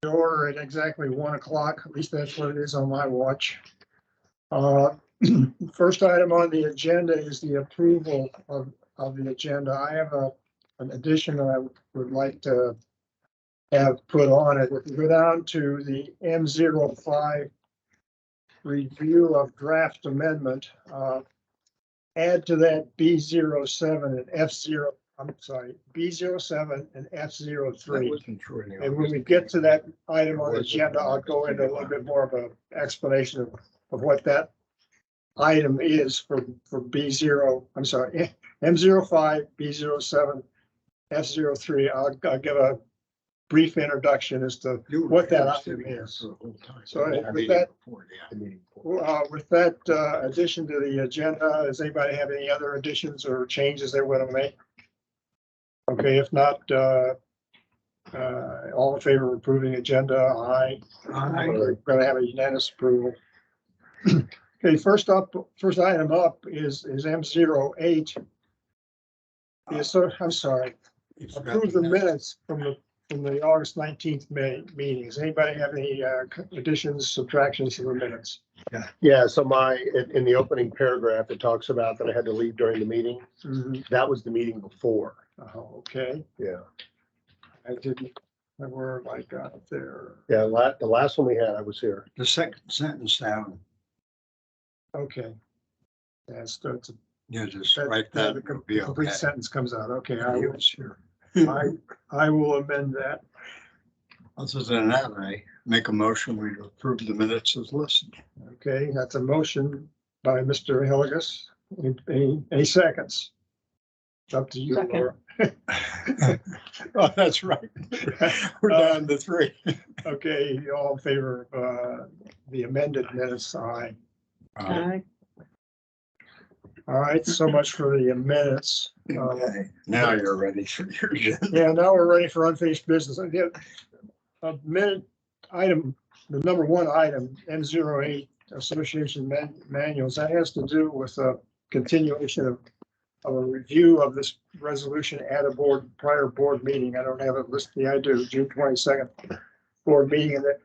Order at exactly 1 o'clock. At least that's what it is on my watch. First item on the agenda is the approval of the agenda. I have an addition that I would like to have put on it. If you go down to the M05 review of draft amendment, add to that B07 and F0. I'm sorry, B07 and F03. And when we get to that item on the agenda, I'll go into a little bit more of an explanation of what that item is for B0. I'm sorry, M05, B07, F03. I'll give a brief introduction as to what that item is. So with that addition to the agenda, does anybody have any other additions or changes they want to make? Okay, if not, all in favor of approving agenda, aye. We're going to have a unanimous approval. Okay, first item up is M08. So I'm sorry. Approve the minutes from the August 19th meeting. Does anybody have any additions, subtractions to the minutes? Yeah, so in the opening paragraph, it talks about that I had to leave during the meeting. Mm-hmm. That was the meeting before. Oh, okay. Yeah. I didn't, where I got it there. Yeah, the last one we had, I was here. The second sentence down. Okay. Yeah, so it's Yeah, just write that. the It'll be complete okay. sentence comes out. Okay, He was here. I will amend that. Other than that, I make a motion, we approve the minutes as listed. Okay, that's a motion by Mr. Hilligus. Any seconds? It's up to you, Laura. Oh, that's right. We're down to 3. Okay, all in favor of the amended minutes, aye. Aye. All right, so much for the minutes. Okay, now you're ready for your agenda. Yeah, now we're ready for unfinished business. I get a minute item, the number 1 item, M08 Association manuals. That has to do with a continuation of a review of this resolution at a prior board meeting. I don't have it listed. Yeah, I do. June 22nd board meeting, and that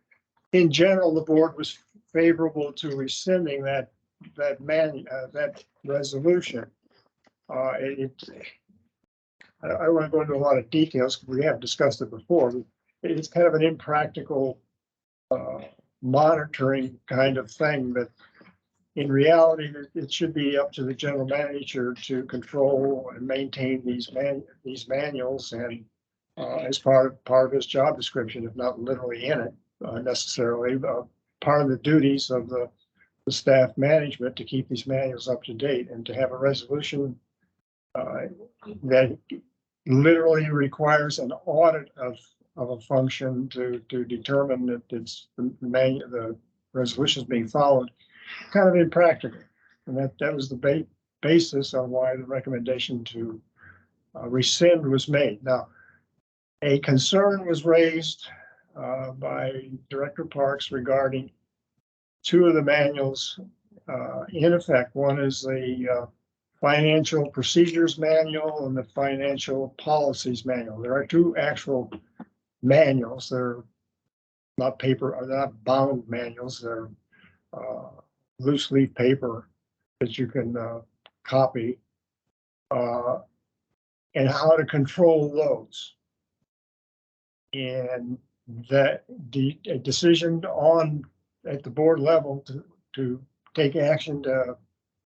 in general the board was favorable to rescinding that resolution. I don't want to go into a lot of details because we have discussed it before. It's kind of an impractical monitoring kind of thing, but in reality, it should be up to the general manager to control and maintain these manuals, and as part of his job description, if not literally in it necessarily, part of the duties of the staff management to keep these manuals up to date, and to have a resolution that literally requires an audit of a function to determine that the resolution is being followed. Kind of impractical, and that was the basis on why the recommendation to rescind was made. Now, a concern was raised by Director Parks regarding 2 of the manuals in effect. One is the Financial Procedures Manual and the Financial Policies Manual. There are 2 actual manuals. They're not paper, or they're not bound manuals. They're loose leaf paper that you can copy, and how to control those. And that a decision at the board level to take action to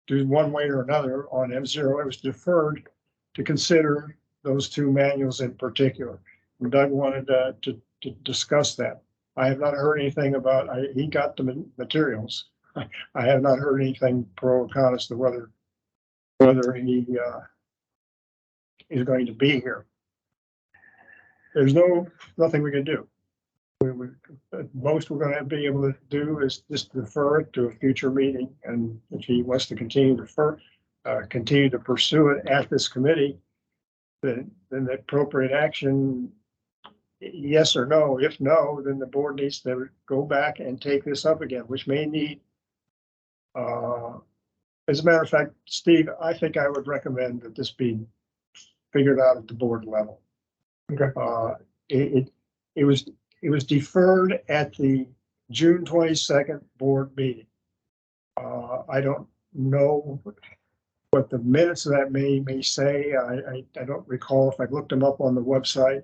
do one way or another on M0, it was deferred to consider those 2 manuals in particular. And Doug wanted to discuss that. I have not heard anything about, he got the materials. I have not heard anything pro or con as to whether he is going to be here. There's nothing we can do. Most we're going to be able to do is just defer it to a future meeting, and if he wants to continue to pursue it at this committee, then the appropriate action, yes or no. If no, then the board needs to go back and take this up again, which may need. As a matter of fact, Steve, I think I would recommend that this be figured out at the board level. Okay. It was it was deferred at the June 22nd board meeting. I don't know what the minutes of that may say. I don't recall if I looked them up on the website.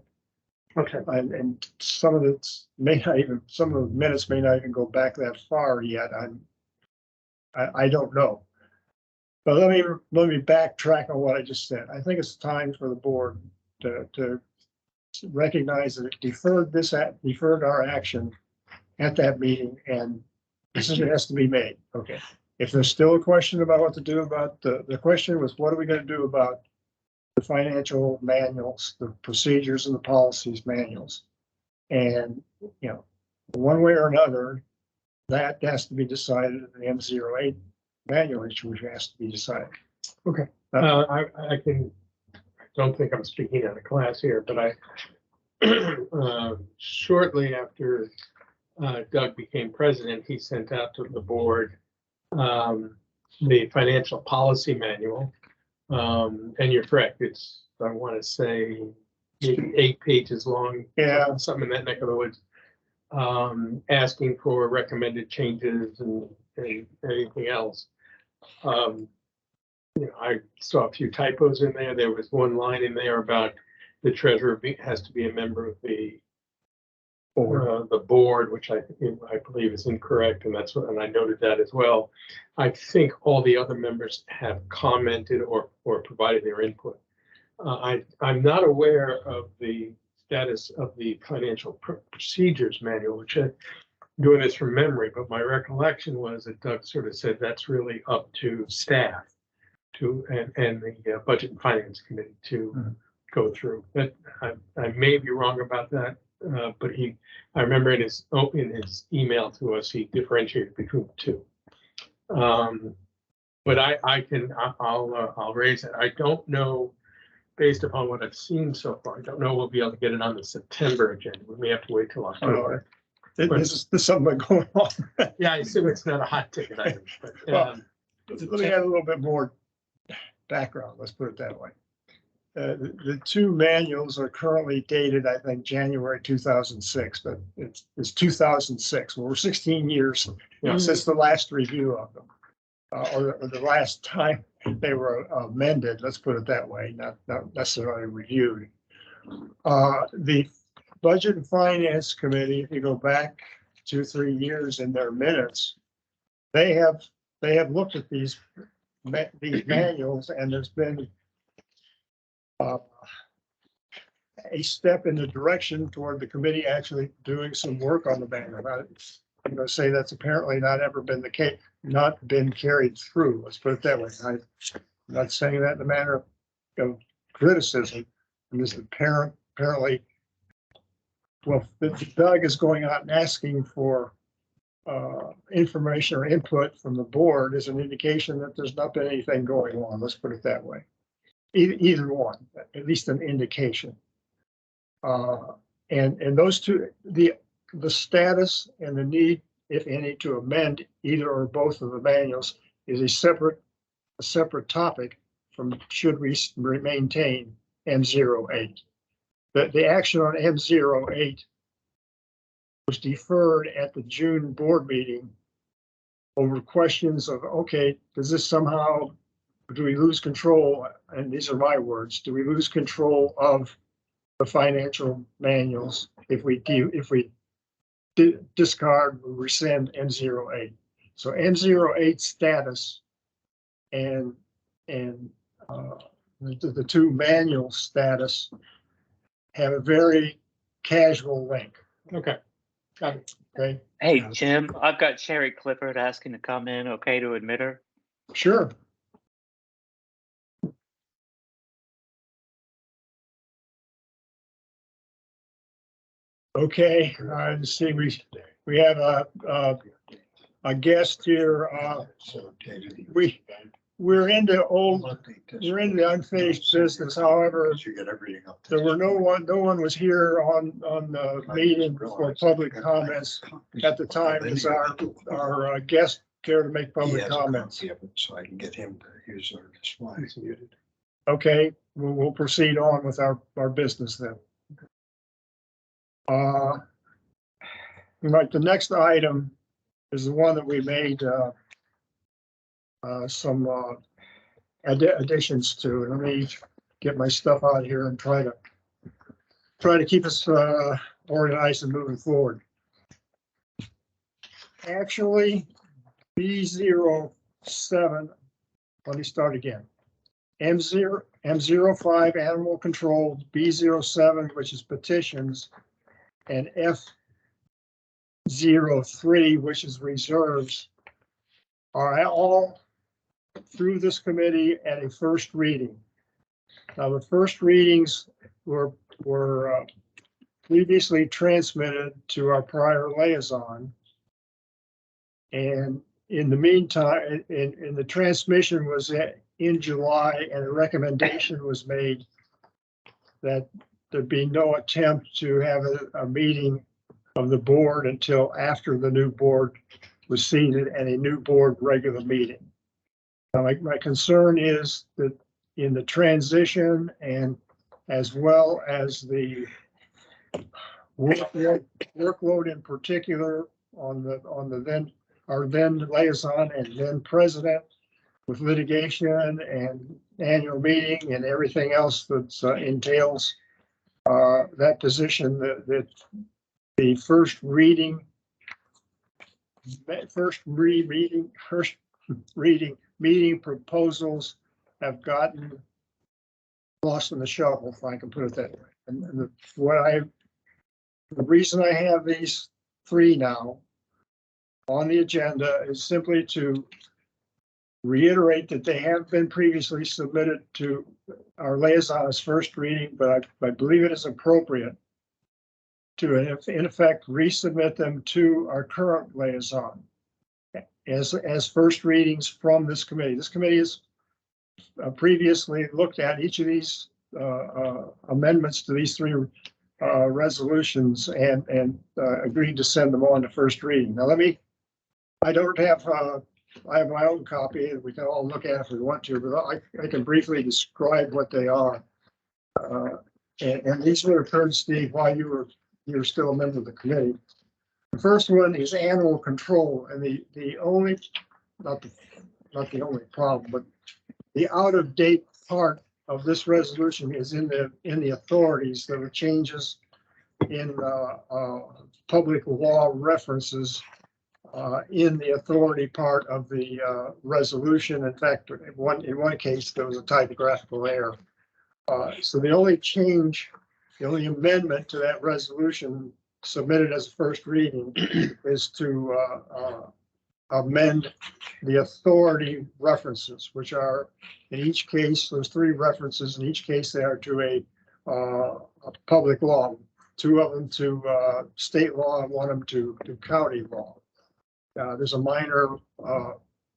Okay. And some of some of the minutes may not even go back that far yet. I don't know. But let me backtrack on what I just said. I think it's time for the board to recognize that it deferred our action at that meeting, and decision has to be made. Okay. If there's still a question about what to do about the question was, what are we going to do about the financial manuals, the procedures and the policies manuals? And, you know, one way or another, that has to be decided in the M08 manual issue, which has to be decided. Okay. I don't think I'm speaking out of class here, but I, shortly after Doug became president, he sent out to the board the financial policy manual. And you're correct, it's, I want to say, maybe 8 pages long. Yeah. Something in that neck of the woods. Asking for recommended changes and anything else. You know, I saw a few typos in there. There was one line in there about the treasurer has to be a member of the board, which I believe is incorrect, and and I noted that as well. I think all the other members have commented or provided their input. I'm not aware of the status of the financial procedures manual, which I'm doing this from memory, but my recollection was that Doug sort of said that's really up to staff and the budget and finance committee to go through. But I may be wrong about that. But I remember in his email to us, he differentiated between the two. But I'll raise it. I don't know, based upon what I've seen so far, I don't know we'll be able to get it on the September agenda. We may have to wait till October. There's something going on. Yeah, I assume it's not a hot ticket item. But, well, let me add a little bit more background. Let's put it that way. The two manuals are currently dated, I think, January 2006, but it's 2006. Well, we're 16 years since the last review of them, or the last time they were amended. Let's put it that way, not necessarily reviewed. The Budget and Finance Committee, if you go back 2-3 years in their minutes, they have looked at these manuals, and there's been a step in the direction toward the committee actually doing some work on the manual. I'm going to say that's apparently not ever been the case, not been carried through. Let's put it that way. I'm not saying that in a manner of criticism. And this apparently, well, Doug is going out and asking for information or input from the board is an indication that there's not been anything going on. Let's put it that way. Either one, at least an indication. And those two, the status and the need, if any, to amend either or both of the manuals is a separate topic from should we maintain M08. The action on M08 was deferred at the June board meeting over questions of, okay, does this somehow, do we lose control? And these are my words. Do we lose control of the financial manuals if we discard or rescind M08? So M08 status and the two manual status have a very casual link. Okay. Got it. Okay. Hey, Jim, I've got Sherry Clifford asking to come in. Okay to admit her? Sure. Okay, let's see, we have a guest here. We're into the unfinished business. However, there were no one was here on the meeting for public comments at the time. Is our guest care to make public comments? So I can get him to use our display. Okay, we'll proceed on with our business then. Right, the next item is the one that we made some additions to. Let me get my stuff out here and try to keep us organized and moving forward. Actually, B07, let me start again. M05 animal control, B07, which is petitions, and F03, which is reserves, are all through this committee at a first reading. Now, the first readings were previously transmitted to our prior liaison. And in the meantime, in the transmission was in July, and a recommendation was made that there be no attempt to have a meeting of the board until after the new board was seated and a new board regular meeting. Now, my concern is that in the transition and as well as the workload in particular on the our then liaison and then president, with litigation and annual meeting and everything else that entails that position, that the first reading meeting proposals have gotten lost in the shuffle, if I can put it that way. And the reason I have these three now on the agenda is simply to reiterate that they have been previously submitted to our liaison as first reading, but I believe it is appropriate to, in effect, resubmit them to our current liaison as first readings from this committee. This committee has previously looked at each of these amendments to these three resolutions and agreed to send them on to first reading. Now, I don't have, I have my own copy and we can all look at it if we want to, but I can briefly describe what they are. And these would have occurred, Steve, while you were still a member of the committee. The first one is animal control, and the only, not the only problem, but the out of date part of this resolution is in the authorities. There were changes in public law references in the authority part of the resolution. In fact, in one case, there was a typographical error. So the only change, the only amendment to that resolution submitted as a first reading is to amend the authority references, which are in each case, there's three references. In each case, they are to a public law, two of them to state law and one of them to county law. There's a minor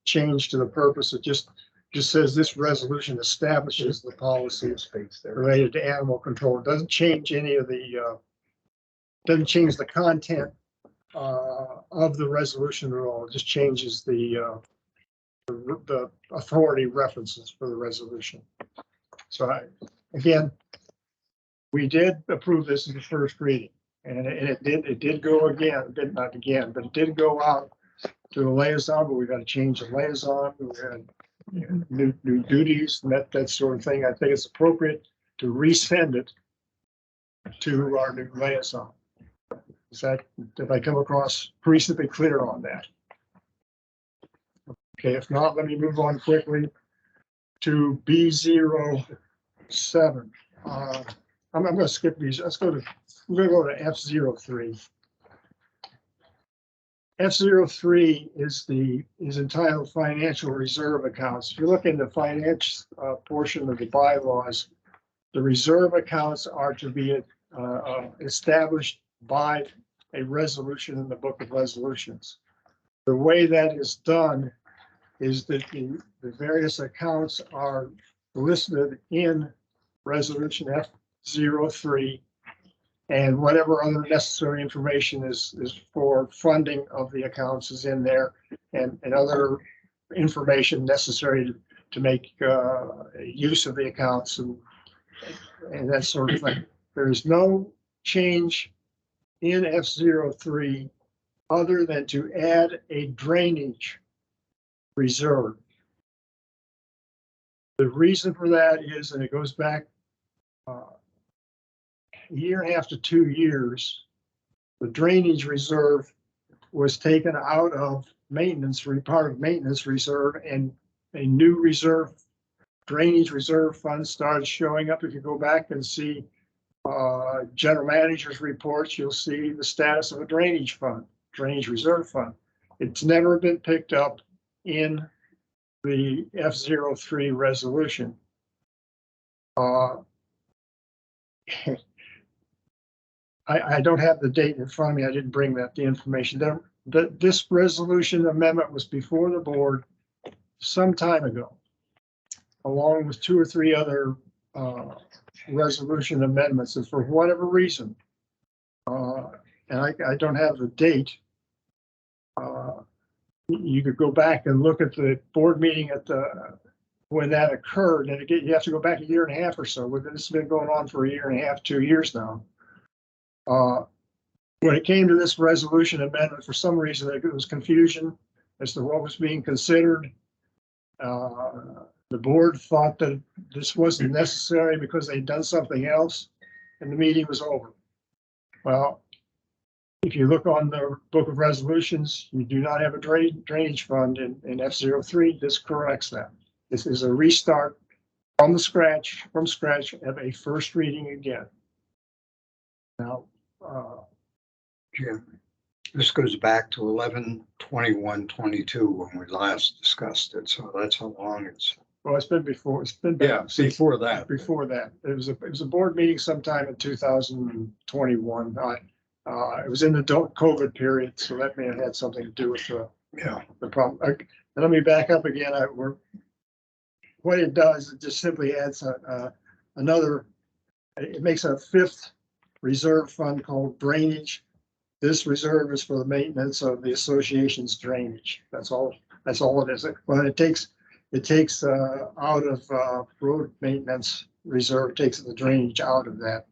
change to the purpose. It just says this resolution establishes the policies related to animal control. It doesn't change any of the, doesn't change the content of the resolution at all. It just changes the authority references for the resolution. So again, we did approve this in the first reading, and it did go again, not again, but it did go out to the liaison, but we got to change the liaison. We had new duties and that sort of thing. I think it's appropriate to resend it to our new liaison. Is that, did I come across reasonably clear on that? Okay, if not, let me move on quickly to B07. I'm going to skip these. We're going to go to F03. F03 is entitled financial reserve accounts. If you look in the finance portion of the bylaws, the reserve accounts are to be established by a resolution in the book of resolutions. The way that is done is that the various accounts are listed in resolution F03, and whatever other necessary information is for funding of the accounts is in there, and other information necessary to make use of the accounts and that sort of thing. There is no change in F03 other than to add a drainage reserve. The reason for that is, and it goes back a year and a half to 2 years, the drainage reserve was taken out of maintenance, part of maintenance reserve, and a new reserve, drainage reserve fund started showing up. If you go back and see general manager's reports, you'll see the status of a drainage fund, drainage reserve fund. It's never been picked up in the F03 resolution. I don't have the date in front of me. I didn't bring the information there. This resolution amendment was before the board some time ago, along with 2 or 3 other resolution amendments. And for whatever reason, and I don't have the date, you could go back and look at the board meeting at when that occurred. And again, you have to go back a year and a half or so. This has been going on for a year and a half, 2 years now. When it came to this resolution amendment, for some reason, there was confusion as to what was being considered. The board thought that this wasn't necessary because they'd done something else, and the meeting was over. Well, if you look on the book of resolutions, you do not have a drainage fund in F03. This corrects that. This is a restart from scratch of a first reading again. Now, Jim, this goes back to 11/21/22 when we last discussed it, so that's how long it's. well, it's been before. It's been Before that. Before that, it was a board meeting sometime in 2021. It was in the COVID period, so that may have had something to do with the problem. And let me back up again. What it does, it just simply adds another. It makes a 5th reserve fund called drainage. This reserve is for the maintenance of the association's drainage. That's all it is. Well, it takes out of road maintenance reserve, takes the drainage out of that.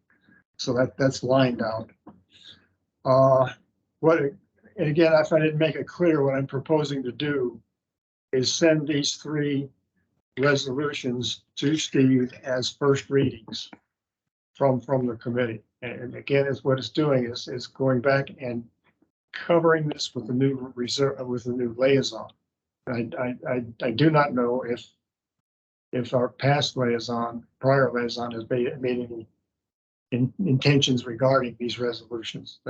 So that's lined out. And again, if I didn't make it clear, what I'm proposing to do is send these 3 resolutions to Steve as first readings from the committee. And again, is what it's doing is going back and covering this with the new reserve, with the new liaison. I do not know if our past prior liaison has made any intentions regarding these resolutions.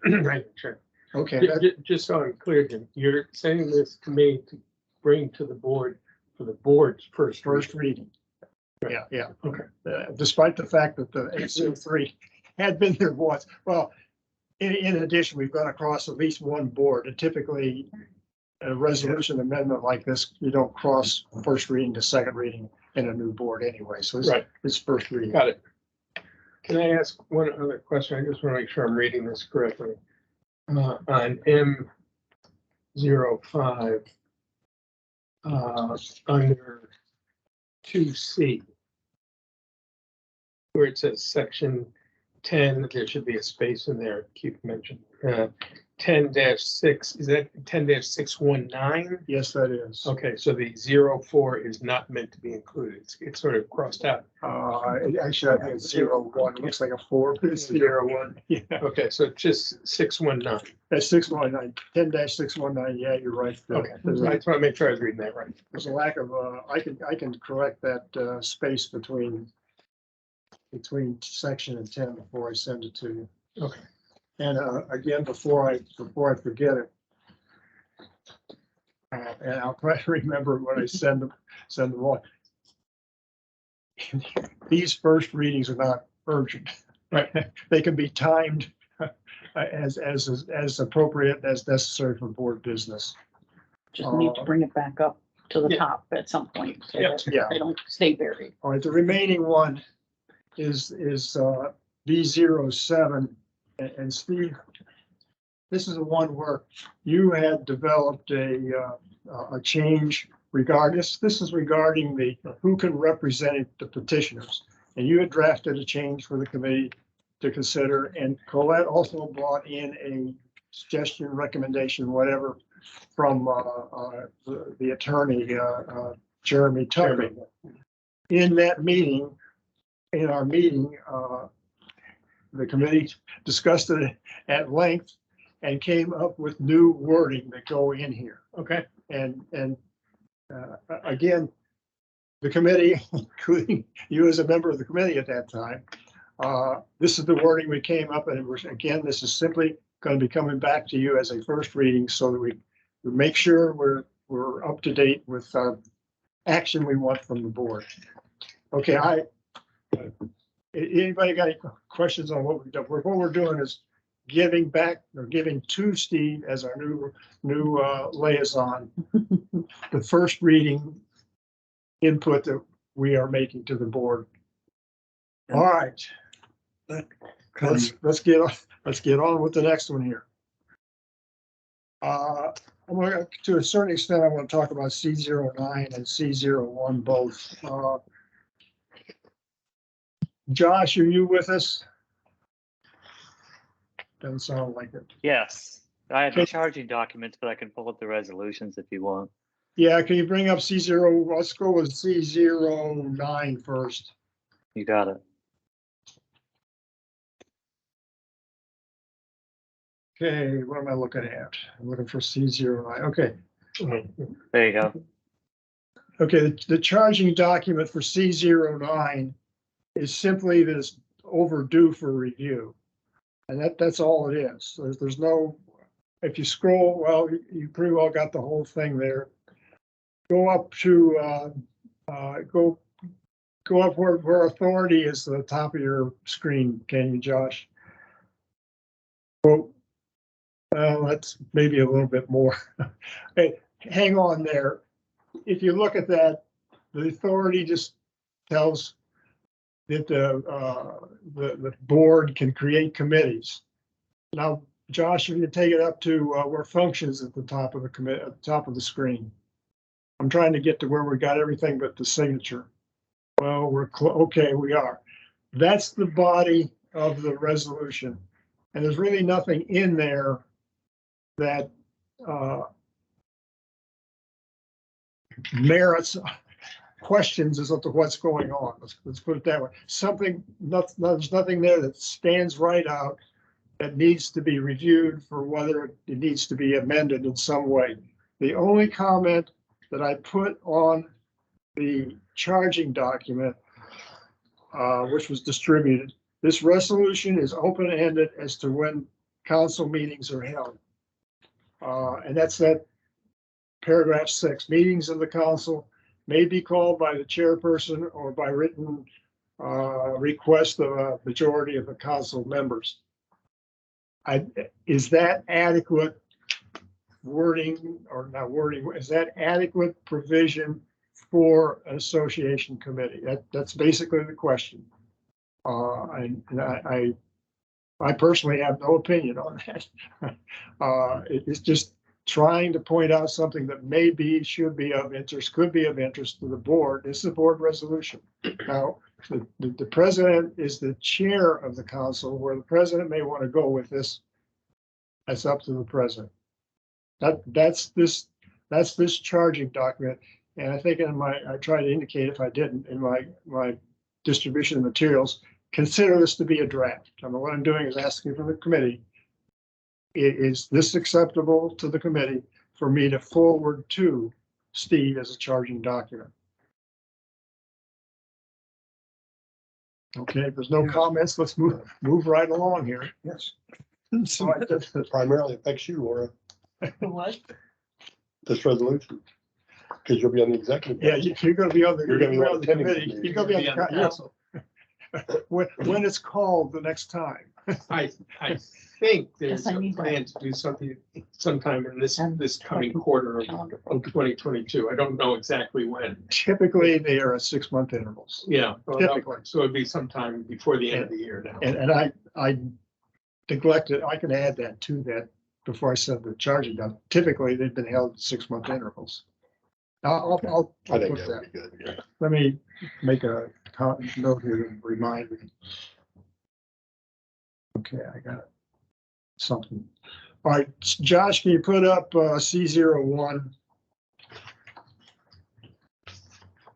Right, sure. Okay. Just so I'm clear, Jim, you're sending this to me to bring to the board for the board's first reading. Yeah. Okay. Despite the fact that the F03 had been there once. Well, in addition, we've gone across at least one board, and typically a resolution amendment like this, you don't cross first reading to second reading in a new board anyway. So it's first reading. Got it. Can I ask one other question? I just want to make sure I'm reading this correctly. On M05, under 2C, where it says section 10, there should be a space in there, Keith mentioned. 10-6, is that 10-619? Yes, that is. Okay, so the 04 is not meant to be included. It's sort of crossed out. Actually, I think it's 01. It looks like a 4, but it's 01. Yeah. Okay, so it's just 619. That's 619, 10-619. Yeah, you're right. Okay, I just want to make sure I was reading that right. There's a lack of, I can correct that space between section and 10 before I send it to you. Okay. And again, before I forget it, and I'll try to remember when I send them on. These first readings are not urgent. Right. They can be timed as appropriate as necessary for board business. Just need to bring it back up to the Yeah. top at some point. So Yeah. that Yeah. they don't stay buried. All right, the remaining one is B07. And Steve, this is the one where you had developed a change regarding this. This is regarding who can represent the petitioners. And you had drafted a change for the committee to consider, and Colette also brought in suggestion, recommendation, whatever, from the attorney, Jeremy Tucker. In that meeting, in our meeting, the committee discussed it at length and came up with new wording that go in here. Okay, And again, the committee, including you as a member of the committee at that time, this is the wording we came up, and again, this is simply going to be coming back to you as a first reading so that we make sure we're up to date with action we want from the board. Okay, anybody got any questions on what we've done? What we're doing is giving back or giving to Steve as our new liaison, the first reading input that we are making to the board. All right, let's get on with the next one here. I'm going to a certain extent, I want to talk about C09 and C01 both. Josh, are you with us? Doesn't sound like it. Yes, I have the Okay. charging documents, but I can pull up the resolutions if you want. Yeah, can you bring up C0? Let's go with C09 first. You got it. Okay, what am I looking at? I'm looking for C09. Okay. There you go. Okay, the charging document for C09 is simply that it's overdue for review. And that's all it is. There's no, if you scroll, well, you pretty well got the whole thing there. Go up to, go up where authority is the top of your screen, can you, Josh? Well, that's maybe a little bit more. Hey, hang on there. If you look at that, the authority just tells that the board can create committees. Now, Josh, if you take it up to where functions at the top of the at the top of the screen. I'm trying to get to where we got everything but the signature. Well, okay, we are. That's the body of the resolution. And there's really nothing in there that merits questions as to what's going on. Let's put it that way. There's nothing there that stands right out that needs to be reviewed for whether it needs to be amended in some way. The only comment that I put on the charging document, which was distributed, this resolution is open-ended as to when council meetings are held. And that's that paragraph 6. Meetings of the council may be called by the chairperson or by written request of a majority of the council members. Is that adequate wording or not wording? Is that adequate provision for an association committee? That's basically the question. I personally have no opinion on that. It's just trying to point out something that maybe should be of interest, could be of interest to the board. This is a board resolution. Now, the president is the chair of the council. Where the president may want to go with this, that's up to the president. That's this charging document. And I think I tried to indicate, if I didn't, in my distribution of materials, consider this to be a draft. I mean, what I'm doing is asking for the committee, is this acceptable to the committee for me to forward to Steve as a charging document? Okay, if there's no comments, let's move right along here. Yes. So Primarily affects you, Laura, What? this resolution, because you'll be on the executive. yeah, you're gonna be on the, You're gonna be on the committee. committee. You're gonna be on the council. When it's called the next time. I think there's Yes, I a need that. plan to do something sometime in this And coming quarter of 2022. I don't know exactly when. Typically, they are at 6-month intervals. Yeah. well, Typically. So it'd be sometime before the end of the year now. And I neglected, I can add that to that before I said the charging down. Typically, they've been held at 6-month intervals. I'll I think put that that. would be good, yeah. Let me make a note here to remind me. Okay, I got something. All right, Josh, can you put up C01?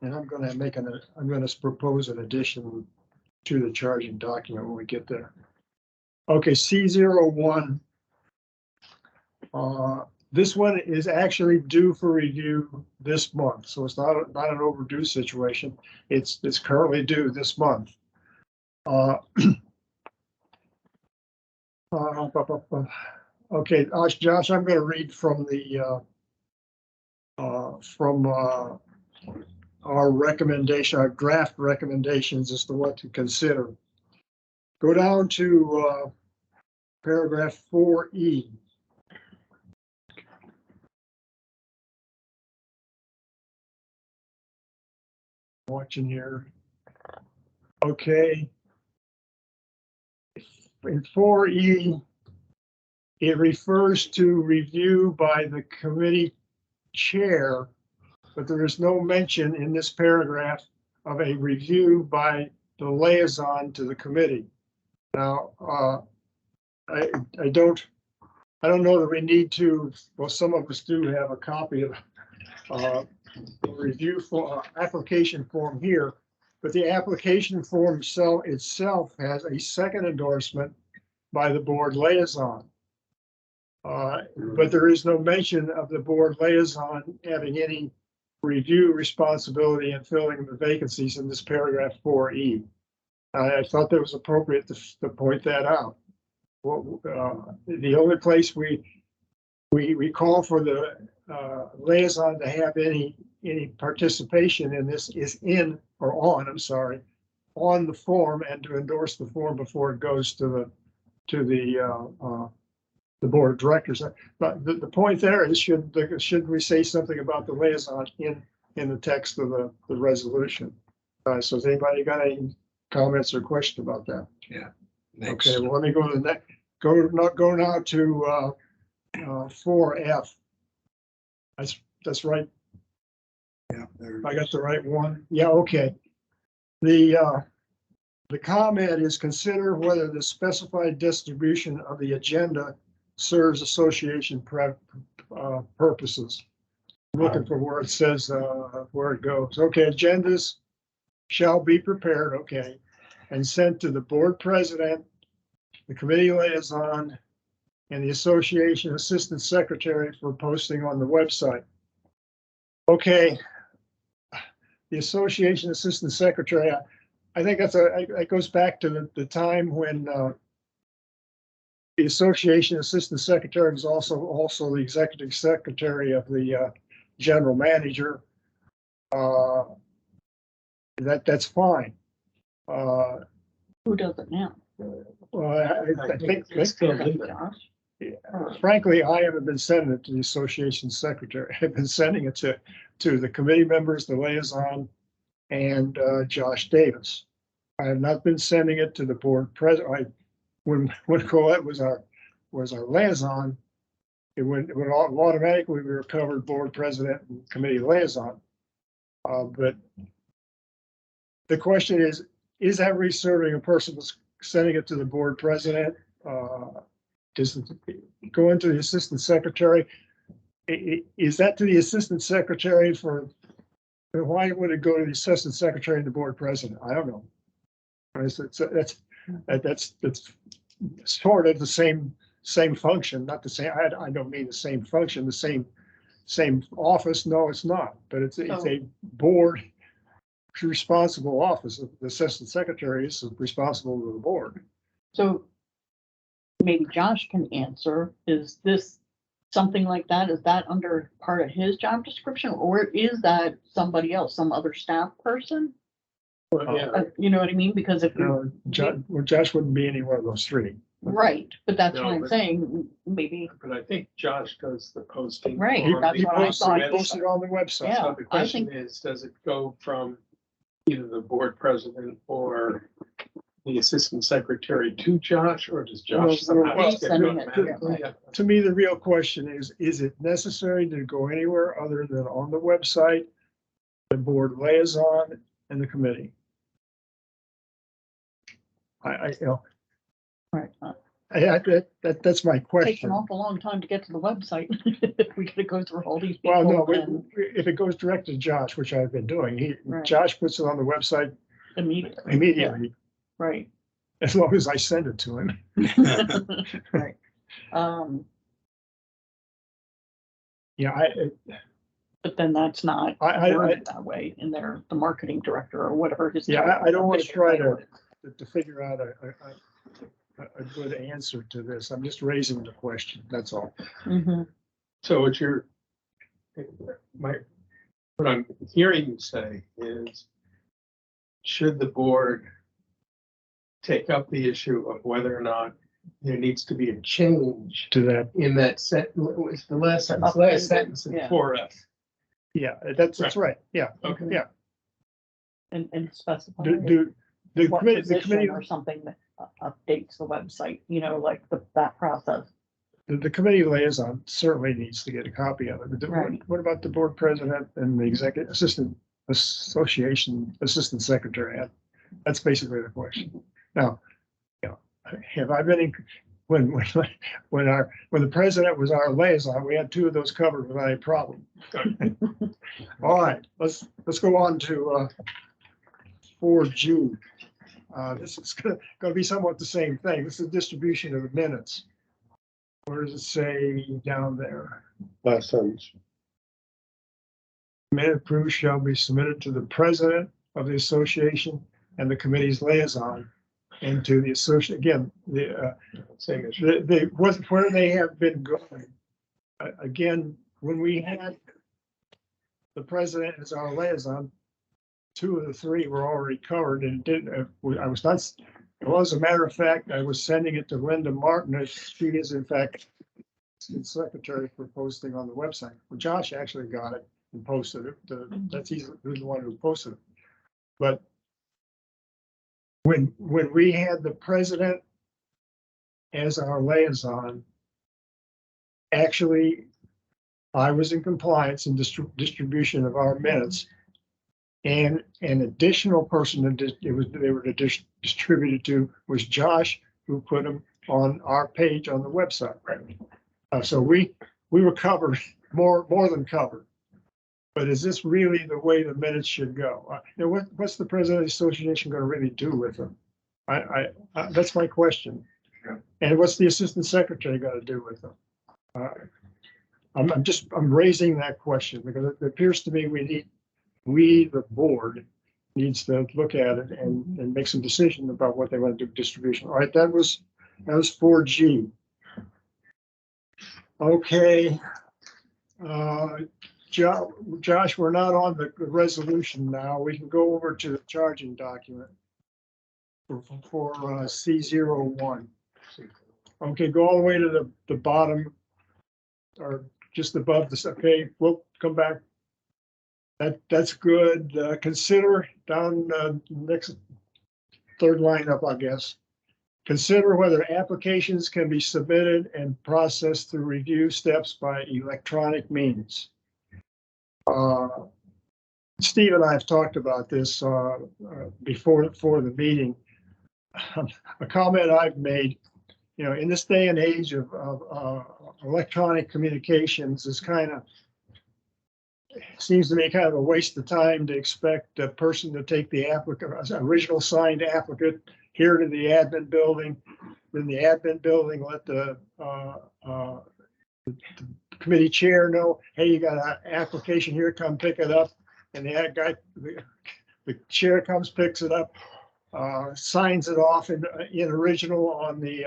And I'm gonna I'm gonna propose an addition to the charging document when we get there. Okay, C01. This one is actually due for review this month, so it's not an overdue situation. It's currently due this month. Okay, Josh, I'm going to read from the our recommendation, our draft recommendations as to what to consider. Go down to paragraph 4E. Watching here. Okay. In 4E, it refers to review by the committee chair, but there is no mention in this paragraph of a review by the liaison to the committee. Now, I don't know that we need to, well, some of us do have a copy of review for application form here, but the application form itself has a second endorsement by the board liaison. But there is no mention of the board liaison having any review responsibility in filling the vacancies in this paragraph 4E. I thought that was appropriate to point that out. Well, the only place we call for the liaison to have any participation in this is on the form and to endorse the form before it goes to the board of directors. But the point there is, should we say something about the liaison in the text of the resolution? So has anybody got any comments or question about that? Yeah. Next. Okay, well, let me go to the next. Go now to 4F. That's right. Yeah. there I it got is. the right one. Yeah, okay. The comment is consider whether the specified distribution of the agenda serves association purposes. I'm looking for where it says where it goes. Okay, agendas shall be prepared, okay, and sent to the board president, the committee liaison, and the association assistant secretary for posting on the website. Okay, the association assistant secretary, I think that goes back to the time when the association assistant secretary was also the executive secretary of the general manager. That's fine. Who does it now? I think it's still legal. Josh? frankly, I haven't been sending it to the association secretary. I've been sending it to the committee members, the liaison, and Josh Davis. I have not been sending it to the board president. When Colette was our liaison, it went automatically. We were covered board president and committee liaison. But the question is that serving a person was sending it to the board president? Does it go into the assistant secretary? Is that to the assistant secretary for? Why would it go to the assistant secretary and the board president? I don't know. That's sort of the same function, not the same. I don't mean the same function, the same office. No, it's not. But it's a board responsible office. The assistant secretary is responsible to the board. So maybe Josh can answer, is this something like that? Is that under part of his job description, or is that somebody else, some other staff person? Yeah. You know what I mean? Because if you, Josh wouldn't be any one of those three. right, but that's No, what I'm but- saying, maybe, But I think Josh does the posting. Right, on that's the what I thought. website. Posted on the website. Yeah. So the question is, does it go from either the board president or the assistant secretary to Josh, or does Well, Josh somehow well, just get sending it, automatically? yeah. To me, the real question is it necessary to go anywhere other than on the website, the board liaison, and the committee? I right, That's my Takes an question. awful long time to get to the website. We gotta go through all these Well, no, people and if it goes direct to Josh, which I've been doing, Right. Josh puts it on the website immediately. immediately, Right. as long as I send it to him. Right. Yeah, But then that's not I, worded that way in there, the marketing director or whatever his. yeah, I don't want to official try title is. to figure out a good answer to this. I'm just raising the question, that's all. Mhm. So what what I'm hearing you say is, should the board take up the issue of whether or not there needs to be a change To that, in that what was the last sentence, Updated, last sentence in yeah. 4F? yeah, that's right, yeah, Okay. yeah. And specify Do, the what committee, position or something that updates the website, like that process. the committee liaison certainly needs to get a copy of it. But Right. what about the board president and the executive assistant assistant secretary? That's basically the question. Now, have I been in, when the president was our liaison, we had two of those covered without any problem. All right, let's go on to 4G. This is gonna be somewhat the same thing. This is distribution of the minutes. Where does it say down there? Last sentence. Minute proof shall be submitted to the president of the association and the committee's liaison, and to the associate, again, Same issue. where they have been going. Again, when we had the president as our liaison, two of the three were already covered and didn't, I was not, well, as a matter of fact, I was sending it to Linda Martin, as she is in fact secretary for posting on the website. Well, Josh actually got it and posted it. He's the one who posted it. But when we had the president as our liaison, actually, I was in compliance in distribution of our minutes. And an additional person that they were distributed to was Josh, who put them on our page on the website. So we were covered, more than covered. But is this really the way the minutes should go? What's the president of the association going to really do with them? That's my question. Yeah. And what's the assistant secretary going to do with them? I'm raising that question because it appears to me the board needs to look at it and make some decision about what they want to do with distribution. All right, that was 4G. Okay. Josh, we're not on the resolution now. We can go over to the charging document for C01. Okay, go all the way to the bottom or just above this. Okay, we'll come back. That's good. Consider down next third line up, I guess. Consider whether applications can be submitted and processed through review steps by electronic means. Steve and I have talked about this before the meeting. A comment I've made, in this day and age of electronic communications is seems to me kind of a waste of time to expect a person to take the original signed applicant here to the admin building, then the admin building let the committee chair know, hey, you got an application here, come pick it up. And the chair comes, picks it up, signs it off in original on the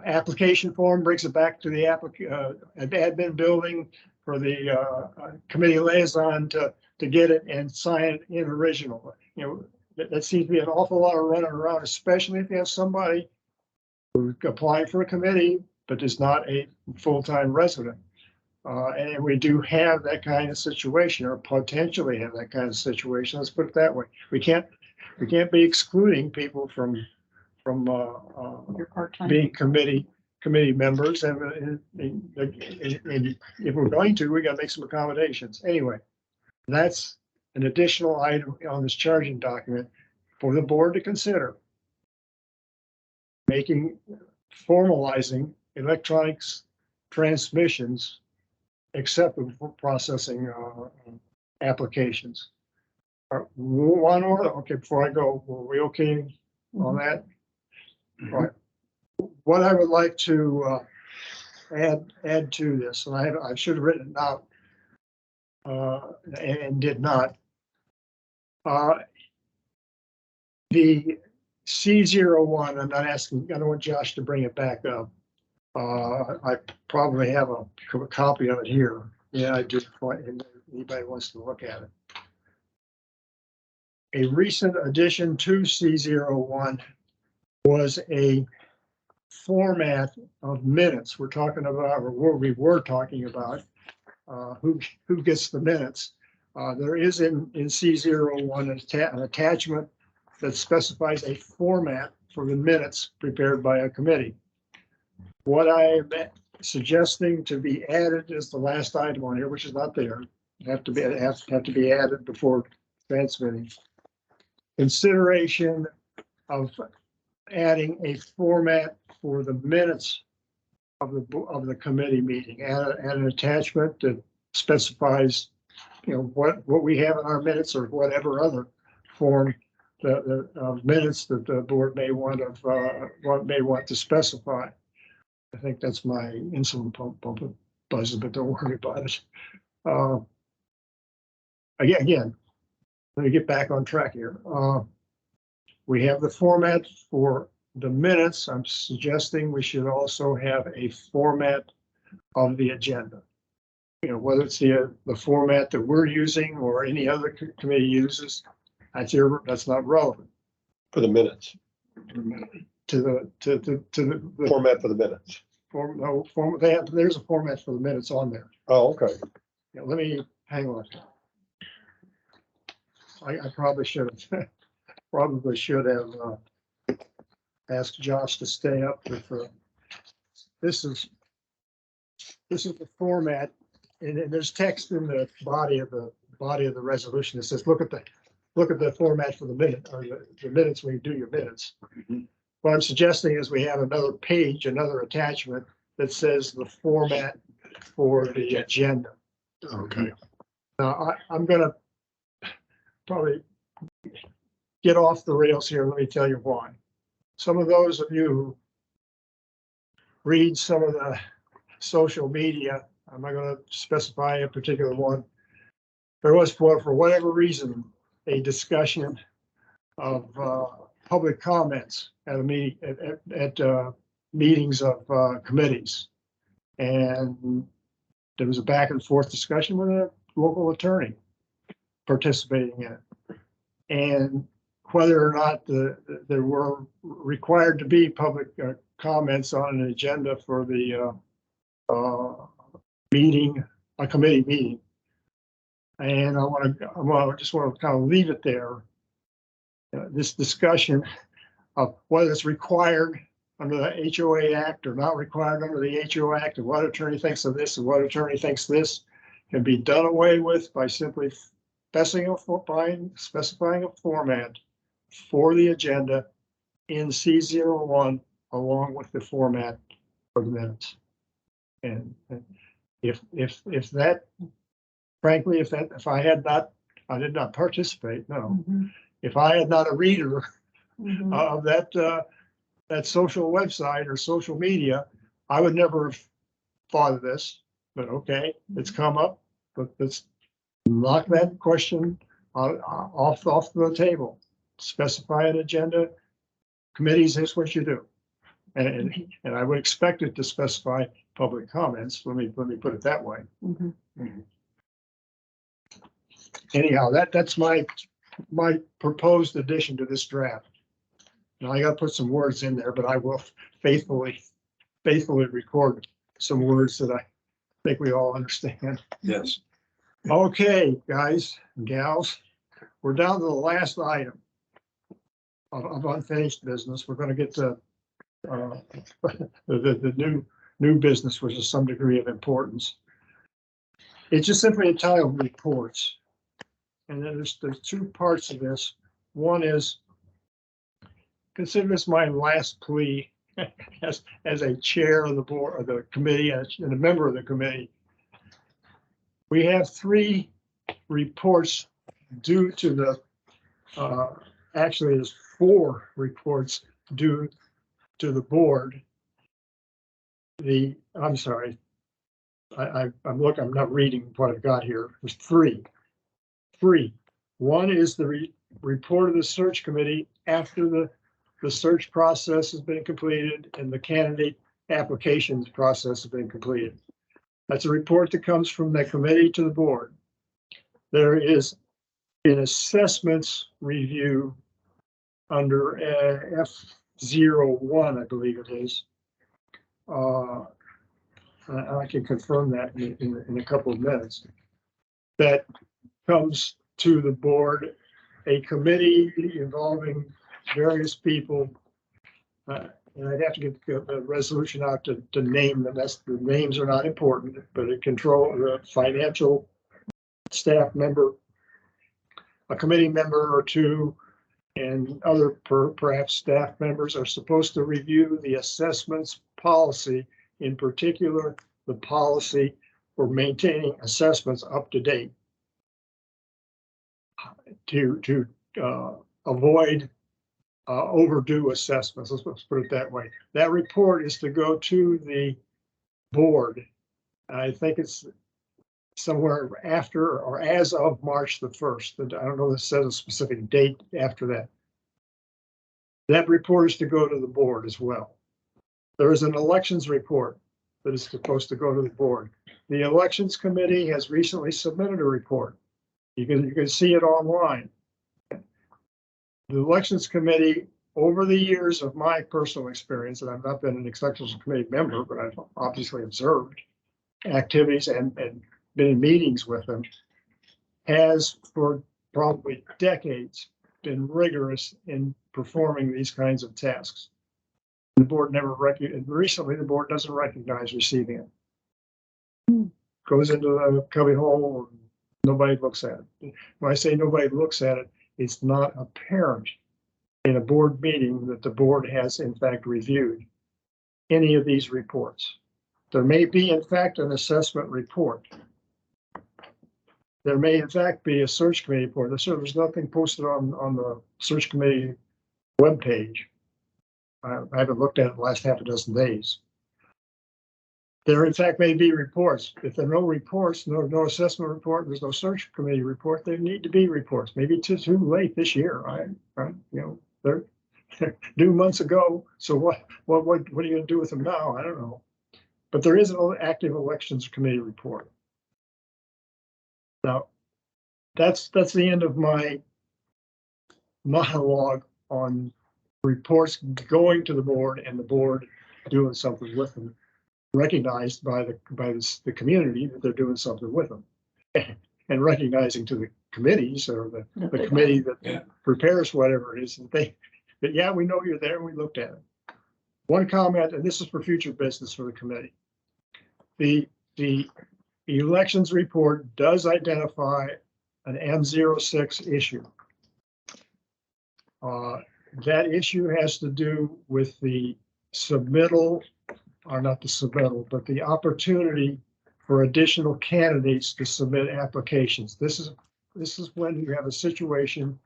application form, brings it back to the admin building for the committee liaison to get it and sign it in original. That seems to be an awful lot of running around, especially if you have somebody who's applying for a committee but is not a full-time resident. And we do have that kind of situation, or potentially have that kind of situation. Let's put it that way. We can't be excluding people from Your part-time. being committee members, and if we're going to, we got to make some accommodations. Anyway, that's an additional item on this charging document for the board to consider. formalizing electronics transmissions acceptable for processing applications. One order, okay, before I go, were we okay on that? Mhm. All right. What I would like to add to this, and I should have written it out and did not. The C01, I'm not asking, I don't want Josh to bring it back up. I probably have a copy of it here. Yeah, I do. If anybody wants to look at it. A recent addition to C01 was a format of minutes. We're talking about, or what we were talking about, who gets the minutes. There is in C01 an attachment that specifies a format for the minutes prepared by a committee. What I am suggesting to be added is the last item on here, which is not there. Have to be added before transmitting. Consideration of adding a format for the minutes of the committee meeting. Add an attachment that specifies, what we have in our minutes or whatever other form the minutes that the board may want to specify. I think that's my insulin pump buzzing, but don't worry about it. Again, let me get back on track here. We have the format for the minutes. I'm suggesting we should also have a format of the agenda. Whether it's the format that we're using or any other committee uses, that's not relevant For the minutes, to the format for the minutes. There's a format for the minutes on there. Oh, okay. Let me hang on. I probably should have asked Josh to stay up with this is the format, and there's text in the body of the resolution that says look at the format for the minute or the minutes when you do your minutes. Mhm. What I'm suggesting is we have another page, another attachment that says the format for the agenda. Okay. Now, I'm gonna probably get off the rails here. Let me tell you why. Some of those of you who read some of the social media, I'm not going to specify a particular one. There was, for whatever reason, a discussion of public comments at a meeting at meetings of committees, and there was a back and forth discussion with a local attorney participating in it, and whether or not there were required to be public comments on an agenda for the meeting, a committee meeting. And I just want to kind of leave it there. This discussion of whether it's required under the HOA Act or not required under the HOA Act, and what attorney thinks of this and what attorney thinks this, can be done away with by simply specifying a format for the agenda in C01 along with the format for the minutes. And if that, frankly, if I did not participate, no. Mhm. If I had not a reader Mhm. of that social website or social media, I would never have thought of this. But okay, it's come up, but let's knock that question off the table. Specify an agenda. Committees, is what you do. And I would expect it to specify public comments. Let me put it that way. Mhm. Anyhow, that's my proposed addition to this draft. Now I got to put some words in there, but I will faithfully record some words that I think we all understand. Yes. Okay, guys and gals, we're down to the last item of unfinished business. We're going to get to the new business, which is some degree of importance. It's just simply entitled reports. And then there's two parts of this. One is, consider this my last plea as a chair of the board, of the committee, and a member of the committee, we have 3 reports due to the, actually there's 4 reports due to the board. I'm sorry, I'm not reading what I've got here. There's 3. One is the report of the search committee after the search process has been completed and the candidate applications process has been completed. That's a report that comes from the committee to the board. There is an assessments review under F01, I believe it is. I can confirm that in a couple of minutes. That comes to the board, a committee involving various people. And I'd have to get the resolution out to name them. The names are not important, but it controls a financial staff member, a committee member or 2, and other perhaps staff members are supposed to review the assessments policy, in particular, the policy for maintaining assessments up to date to avoid overdue assessments. Let's put it that way. That report is to go to the board. I think it's somewhere after or as of March the 1st. I don't know if it says a specific date after that. That report is to go to the board as well. There is an elections report that is supposed to go to the board. The elections committee has recently submitted a report. You can see it online. The elections committee, over the years of my personal experience, and I've not been an elections committee member, but I've obviously observed activities and been in meetings with them, has for probably decades been rigorous in performing these kinds of tasks. The board never recently the board doesn't recognize receiving it. Goes into the cubby hole, and nobody looks at it. When I say nobody looks at it, it's not apparent in a board meeting that the board has in fact reviewed any of these reports. There may be in fact an assessment report. There may in fact be a search committee report. There's nothing posted on the search committee webpage. I haven't looked at it the last half a dozen days. There in fact may be reports. If there are no reports, no assessment report, there's no search committee report, there need to be reports. Maybe too late this year, right? They're due months ago. So what are you going to do with them now? I don't know. But there is an active elections committee report. Now, that's the end of my monologue on reports going to the board and the board doing something with them, recognized by the community that they're doing something with them, and recognizing to the committees or the committee that prepares whatever it is that yeah, we know you're there and we looked at it. One comment, and this is for future business for the committee. The elections report does identify an M06 issue. That issue has to do with the submittal, or not the submittal, but the opportunity for additional candidates to submit applications. This is when you have a situation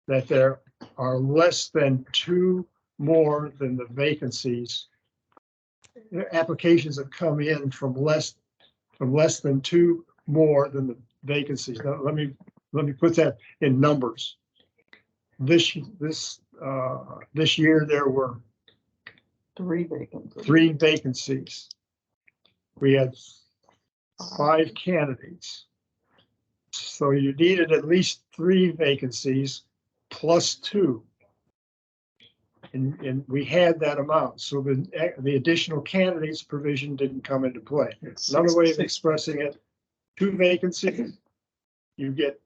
that there are less than 2 more than the vacancies. Applications have come in from less than 2 more than the vacancies. Now, let me put that in numbers. This year there were 3 vacancies. 3 vacancies. We had 5 candidates. So you needed at least 3 vacancies plus 2. And we had that amount. So the additional candidates provision didn't come into play. Another way of expressing it, 2 vacancies, you get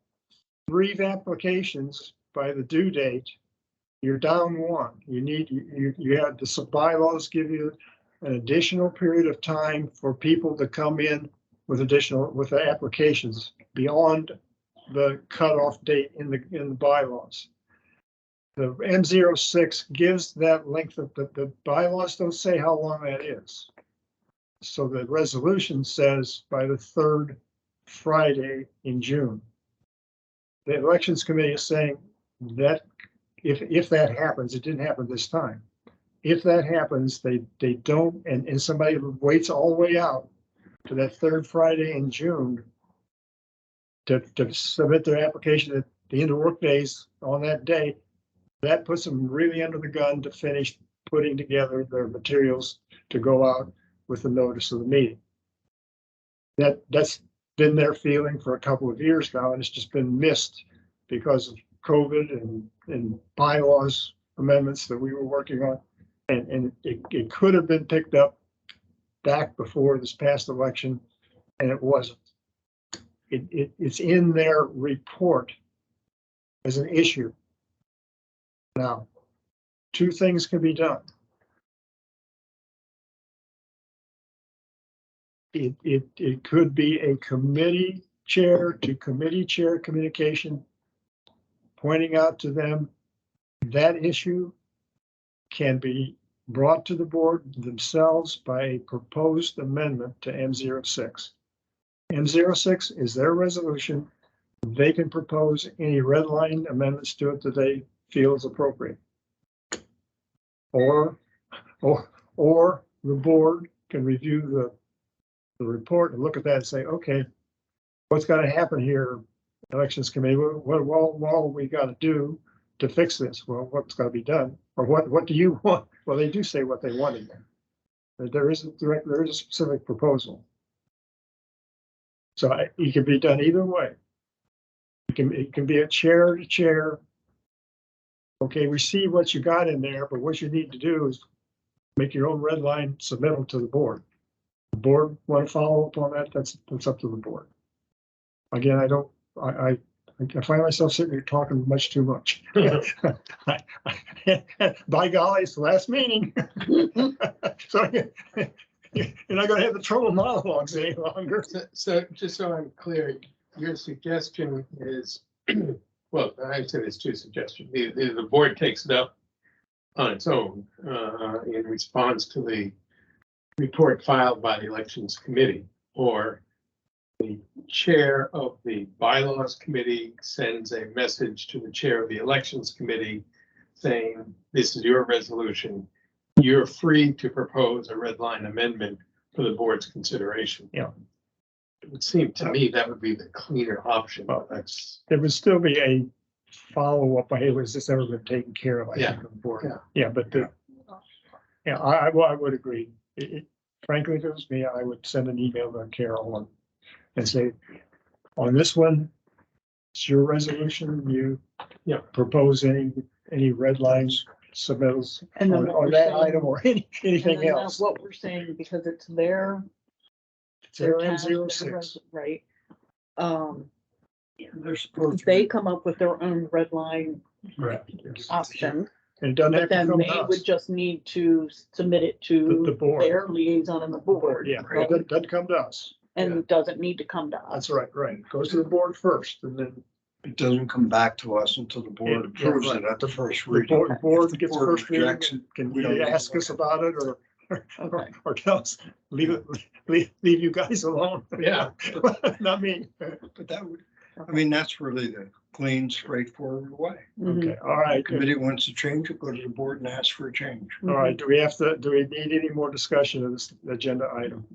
3 applications by the due date, you're down 1. You have the bylaws give you an additional period of time for people to come in with the applications beyond the cutoff date in the bylaws. the M06 gives that length of, the bylaws don't say how long that is. So the resolution says by the third Friday in June. The elections committee is saying that if that happens, it didn't happen this time. If that happens, they don't, and somebody waits all the way out to that third Friday in June to submit their application at the end of work days on that day, that puts them really under the gun to finish putting together their materials to go out with the notice of the meeting. That's been their feeling for a couple of years now, and it's just been missed because of COVID and bylaws amendments that we were working on. And it could have been picked up back before this past election, and it wasn't. It's in their report as an issue. Now, two things can be done. It could be a committee chair to committee chair communication, pointing out to them that issue can be brought to the board themselves by a proposed amendment to M06. M06 is their resolution. They can propose any red line amendments to it that they feel is appropriate. Or the board can review the report and look at that and say, okay, what's got to happen here, elections committee? What we got to do to fix this? Well, what's got to be done? Or what do you want? Well, they do say what they want in there. There is a specific proposal. So it can be done either way. It can be a chair to chair. Okay, we see what you got in there, but what you need to do is make your own red line submittal to the board. The board want to follow up on that, that's up to the board. Again, I find myself sitting here talking much too much. By golly, it's the last meeting. So you're not gonna have the trouble monologues any longer. So just so I'm clear, your suggestion is, well, I said it's two suggestions. Either the board takes it up on its own in response to the report filed by the elections committee, or the chair of the bylaws committee sends a message to the chair of the elections committee saying, this is your resolution. You're free to propose a red line amendment for the board's consideration. Yeah. It would seem to me that would be the cleaner option. Well, That's, there would still be a follow-up, hey, was this ever been taken care of? I think, on the board. Yeah, but I would agree. Frankly, if it was me, I would send an email to Carol and say, on this one, it's your resolution, you propose any red lines, submittals And then on that item or anything else. What we're saying, because it's their It's their task, their M06. right? They're supposed They to. come up with their own red line Correct. option, And it doesn't but have to then come they to would us. just need to submit it The to board. their liaison and the board. Yeah, right? it doesn't come to us. And doesn't need to come to us. That's right, right. Goes to the board first and then It doesn't come back to us until the board Yeah, approves right. it at the first the reading. board If gets the board first reading. rejects it, Can we don't you need to ask us look about it Okay. or tell us, leave you guys alone? Yeah. Not me. But that would, I mean, that's really the clean, straightforward way. Mhm. Okay, all right. Committee wants to change it, go to the board and ask for a change. All right, do we need any more discussion of this agenda item?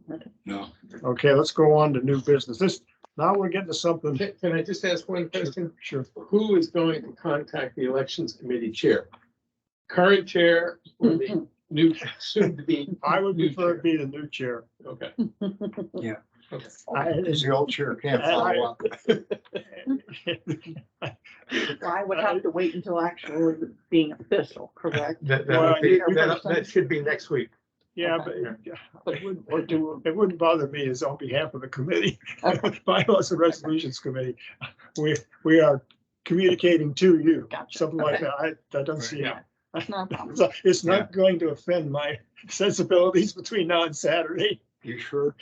No. Okay, let's go on to new business. Now we're getting to something. can I just ask one question? Sure. Who is going to contact the elections committee chair? Current chair or the new, soon to be? I would new prefer chair? to be the new chair. Okay. Yeah. Okay. Because the old chair can't follow up. I would have to wait until actually being official, correct? That Well, would be- you- that should be next week. Yeah, Okay. but it wouldn't bother me as on behalf of the committee, bylaws and resolutions committee. We are communicating to you, Gotcha. something like Okay. that. That doesn't seem. Yeah. That's not a problem. So it's not going to offend my sensibilities between now and Saturday. You sure?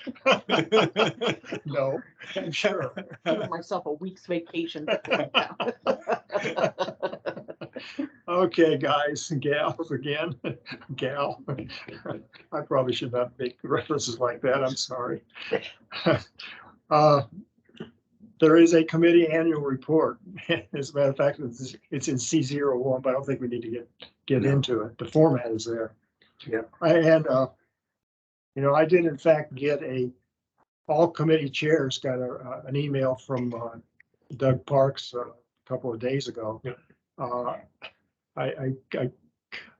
No, I'm sure. Giving myself a week's vacation. Okay, guys and gals again, gal. I probably should not make references like that. I'm sorry. There is a committee annual report. As a matter of fact, it's in C01, but I don't think we need to get into it. The format is there. Yep. I did in fact get all committee chairs got an email from Doug Parks a couple of days ago. Yep. I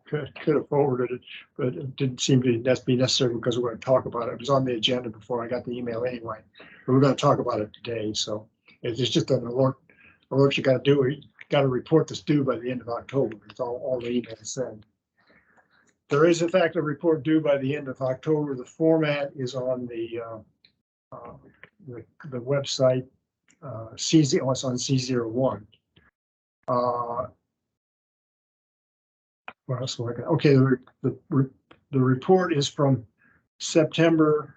could have forwarded it, but it didn't seem to be necessary because we're going to talk about it. It was on the agenda before I got the email anyway. But we're going to talk about it today. So it's just an alert you got to do. You got to report this due by the end of October. It's all the email said. There is in fact a report due by the end of October. The format is on the website. It's on C01. What else? Okay, the report is from October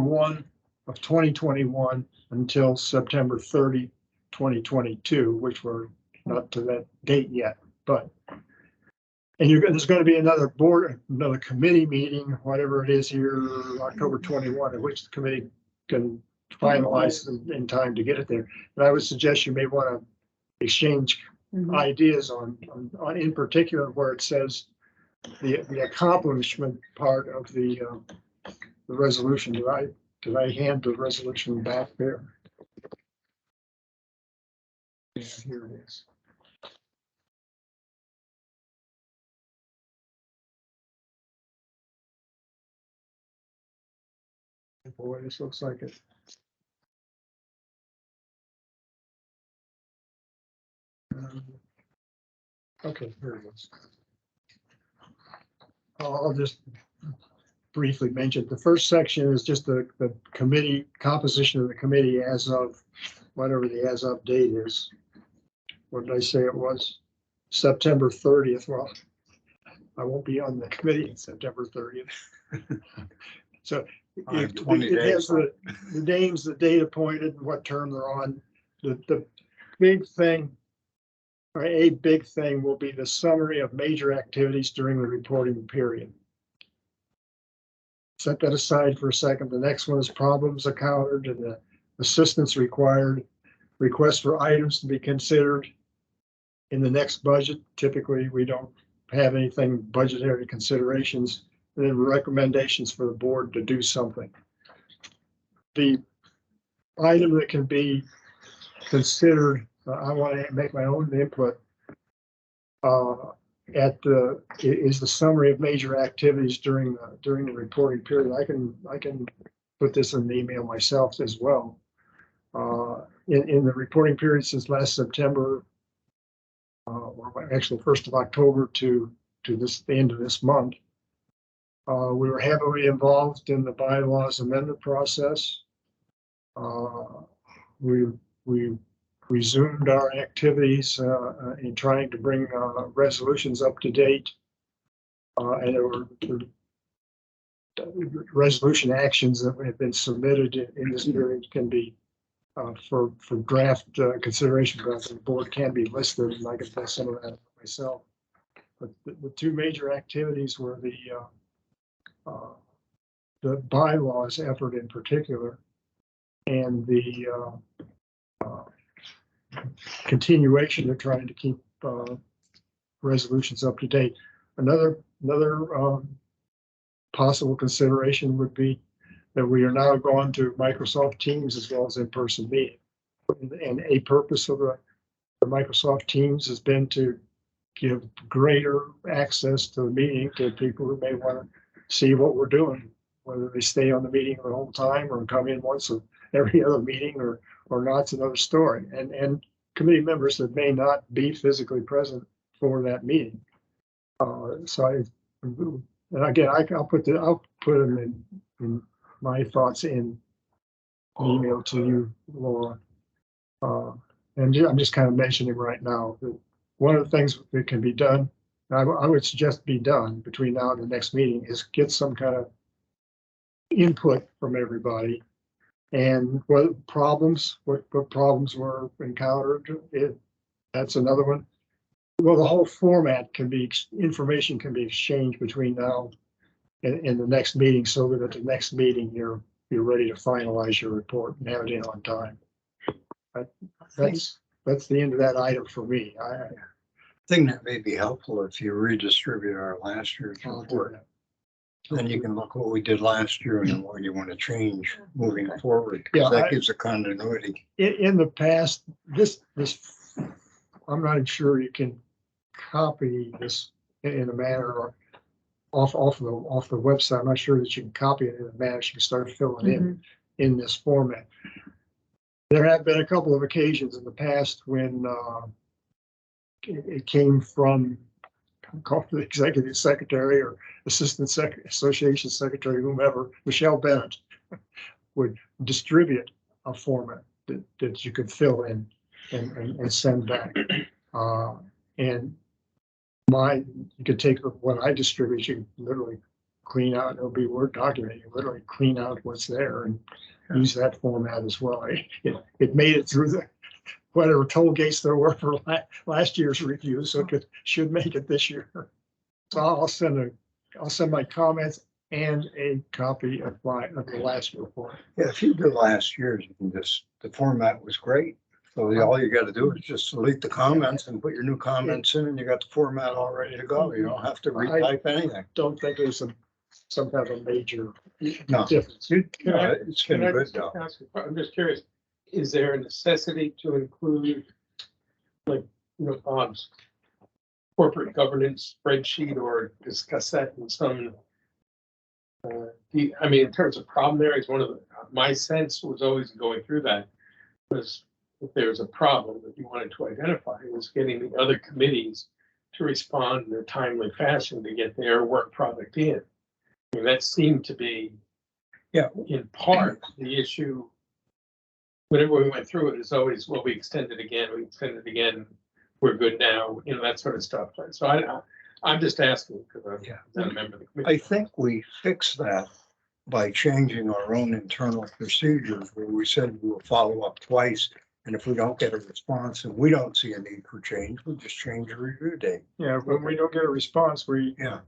1 of 2021 until September 30, 2022, which we're not to that date yet, but. And there's going to be another committee meeting, whatever it is here, October 21, at which the committee can finalize in time to get it there. And I would suggest you may want to exchange ideas on in particular where it says the accomplishment part of the resolution. Did I hand the resolution back there? Yeah, here it is. Boy, this looks like it. Okay, here it is. I'll just briefly mention the first section is just the committee composition of the committee as of whatever the as of date is. What did I say it was? September 30th. Well, I won't be on the committee on September 30th. So it has the names, the date appointed, and what term they're on. The big thing, or a big thing, will be the summary of major activities during the reporting period. Set that aside for a second. The next one is problems encountered and the assistance required, requests for items to be considered in the next budget. Typically, we don't have anything budgetary considerations, and then recommendations for the board to do something. The item that can be considered, I want to make my own input is the summary of major activities during the reporting period. I can put this in the email myself as well. In the reporting period since last September, or actually 1st of October to the end of this month, we were heavily involved in the bylaws amendment process. We resumed our activities in trying to bring resolutions up to date. And there were resolution actions that have been submitted in this period can be for draft consideration. The board can be listed, and I can tell some of that myself. But the two major activities were the bylaws effort in particular, and the continuation of trying to keep resolutions up to date. Another possible consideration would be that we are now going to Microsoft Teams as well as in-person meeting. And a purpose of the Microsoft Teams has been to give greater access to the meeting to people who may want to see what we're doing, whether they stay on the meeting the whole time or come in once every other meeting or not, it's another story. And committee members that may not be physically present for that meeting. And again, I'll put them in my thoughts in an email to you, Laura. And I'm just kind of mentioning right now that one of the things that can be done, I would suggest be done between now and the next meeting, is get some kind of input from everybody. And what problems were encountered, that's another one. Well, the whole format can be, information can be exchanged between now and the next meeting, so that at the next meeting, you're ready to finalize your report and have it in on time. That's the end of that item for me. Thing that may be helpful if you redistribute our last year's I'll do report. that. Then you can look what we did last year and then what you want to change moving forward. Yeah, That I- gives a continuity. In the past, this, I'm not sure you can copy this in a manner or off the website. I'm not sure that you can copy it in a manner you can start filling in this format. There have been a couple of occasions in the past when it came from the executive secretary or association secretary, whomever, Michelle Bennett, would distribute a format that you could fill in and send back. And you could take what I distribute, you literally clean out, it'll be Word document, you literally clean out what's there and use that format as well. It made it through the, whatever toll gates there were for last year's review, so it should make it this year. So I'll send my comments and a copy of the last report. Yeah, if you did last year's, you can the format was great. So all you gotta do is just delete the comments and put your new comments in and you got the format all ready to go. You don't have to retype anything. Don't think there's some kind of a major No. difference. It's been Can I good just though. ask I'm just curious, is there a necessity to include, like, Bob's corporate governance spreadsheet or discuss that in some? I mean, in terms of problem areas, my sense was always going through that was if there was a problem that you wanted to identify, it was getting the other committees to respond in a timely fashion to get their work product in. I mean, that seemed to be, in part, the issue. Whenever we went through it, it's always, well, we extended again, we're good now, that sort of stuff. So I'm just asking because I'm not a member of the committee. I think we fixed that by changing our own internal procedures where we said we will follow up twice. And if we don't get a response and we don't see a need for change, we just change the review date. Yeah, when we don't get a response, Yeah.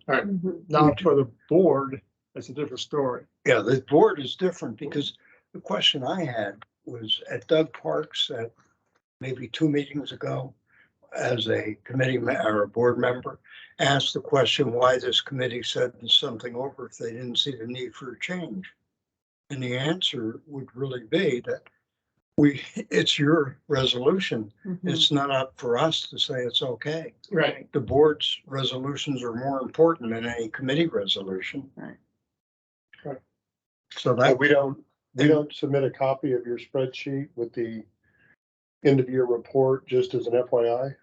now for the board, that's a different story. Yeah, the board is different because the question I had was at Doug Parks at maybe 2 meetings ago, as a committee or a board member, asked the question why this committee said something over if they didn't see the need for a change. And the answer would really be that it's your resolution. It's not up for us to say it's okay. Right. The board's resolutions are more important than any committee resolution. Right. So So that we don't submit a copy of your spreadsheet with the end of year report, just as an FYI?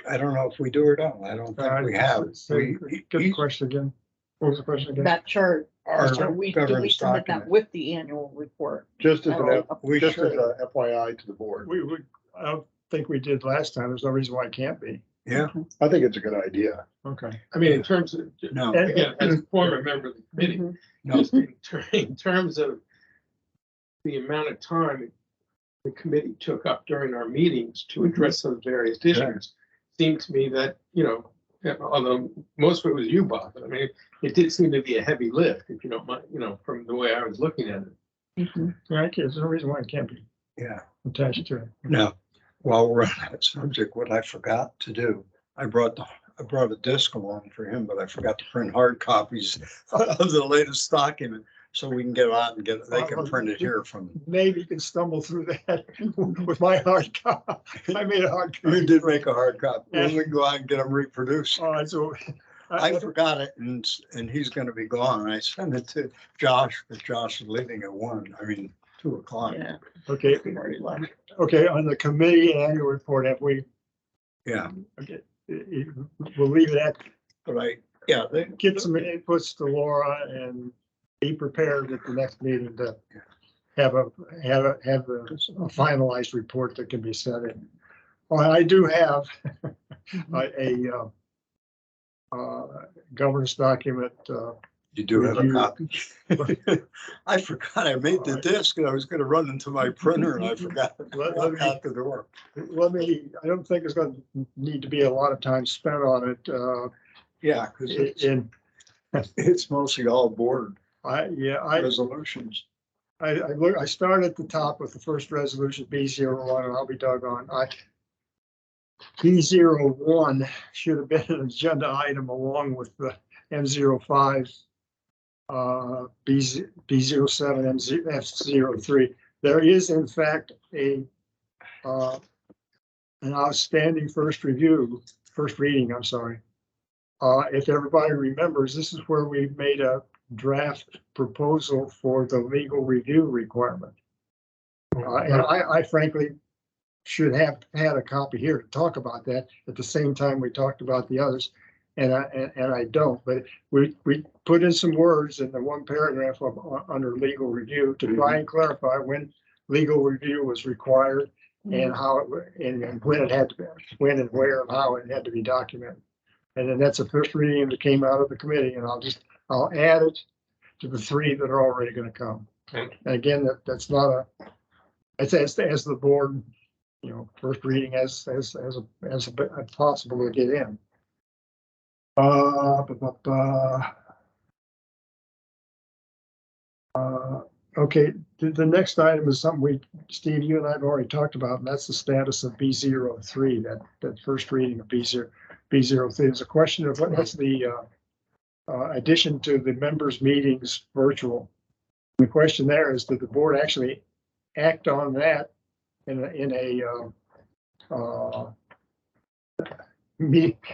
I don't know if we do or don't. I don't think we have. Get the question again. What was the question again? That chart, Our do we governance submit that document. with the annual report? Just as We just as should. a FYI to the board. I don't think we did last time. There's no reason why it can't be. Yeah, I think it's a good idea. Okay. I mean, in terms of, no, again, as a former member of the committee, no. just in terms of the amount of time the committee took up during our meetings to address those various issues, seemed to me that, although most of it was you, Bob, but I mean, it did seem to be a heavy lift, if you don't mind, from the way I was looking at it. Yeah, there's no reason why it can't be Yeah, attached to it. no. While we're on that subject, what I forgot to do, I brought a disc along for him, but I forgot to print hard copies of the latest document. So we can get out and they can print it here from. Maybe you can stumble through that with my hard copy. I made a hard copy. You did make a hard copy. Well, we can go out and get them reproduced. All right, so. I forgot it and he's gonna be gone. I sent it to Josh, but Josh is leaving at 2 o'clock. Yeah, Okay, we've already left. okay, on the committee annual report, have we, Yeah, okay, we'll leave it at, but give some inputs to Laura and be prepared at the next meeting to have a finalized report that can be sent in. Well, I do have a governance document You do have a Review. copy? I forgot I made the disc and I was gonna run into my printer and I forgot to Let walk me- out the door. I don't think there's gonna need to be a lot of time spent on it, Yeah, because in, it's mostly all board I resolutions. I start at the top with the first resolution, B01, and I'll be doggone. B01 should have been an agenda item along with the M05, B07, F03. There is in fact an outstanding first reading, I'm sorry. If everybody remembers, this is where we made a draft proposal for the legal review requirement. And I frankly should have had a copy here to talk about that at the same time we talked about the others. And I don't, but we put in some words in the one paragraph under legal review to try and clarify when legal review was required and how and when it had to be, when and where and how it had to be documented. And then that's the first reading that came out of the committee, and I'll add it to the three that are already going to come. Okay. And again, that's not it's as the board, first reading as possible to get in. Okay, the next item is something Steve, you and I have already talked about, and that's the status of B03, that first reading of B03. There's a question of what's the addition to the members' meetings virtual. The question there is, did the board actually act on that in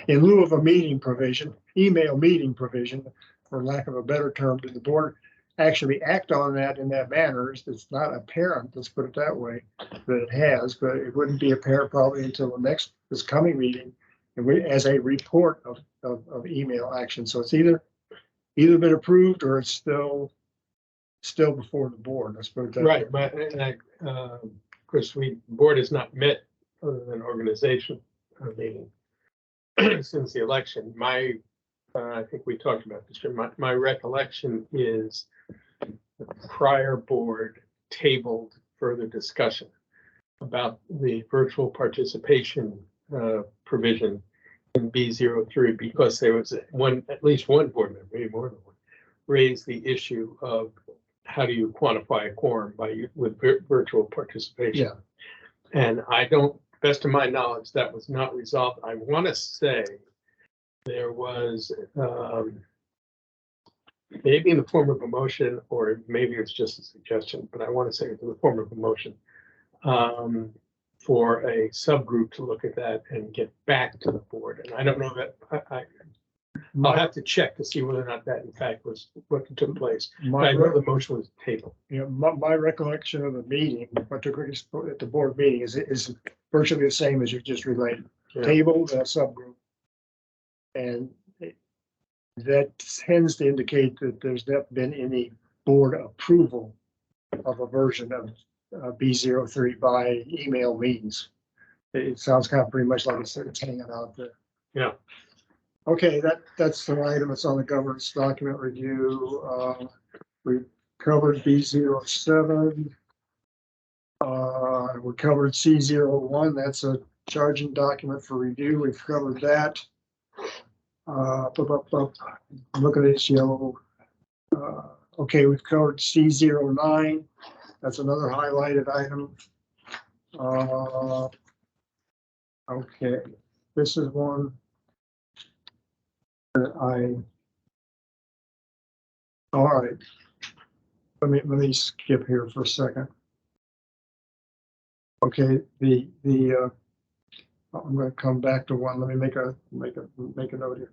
lieu of a meeting provision, email meeting provision, for lack of a better term? Did the board actually act on that in that manner? It's not apparent, let's put it that way, that it has, but it wouldn't be apparent probably until this coming meeting, and as a report of email action. So it's either been approved or it's still before the board. Let's put it that Right, way. but of course, board has not met other than organization meeting since the election. I think we talked about this. My recollection is the prior board tabled further discussion about the virtual participation provision in B03 because there was at least one board member, maybe more than one, raised the issue of how do you quantify a quorum with virtual participation. Yeah. And best of my knowledge, that was not resolved. I want to say there was maybe in the form of a motion, or maybe it's just a suggestion, but I want to say it's in the form of a motion for a subgroup to look at that and get back to the board. And I don't know that I'll have to check to see whether or not that in fact was what took place. But I know the motion was tabled. My recollection of the meeting, particularly at the board meeting, is virtually the same as you just related. Yeah. Tabled a subgroup. And that tends to indicate that there's not been any board approval of a version of B03 by email means. It sounds kind of pretty much like it's hanging out there. Yeah. Okay, that's the item. It's on the governance document review. We covered B07. We covered C01. That's a charging document for review. We've covered that. Look at this yellow. Okay, we've covered C09. That's another highlighted item. Okay, this is one that all right. Let me skip here for a second. Okay, I'm going to come back to one. Let me make a note here.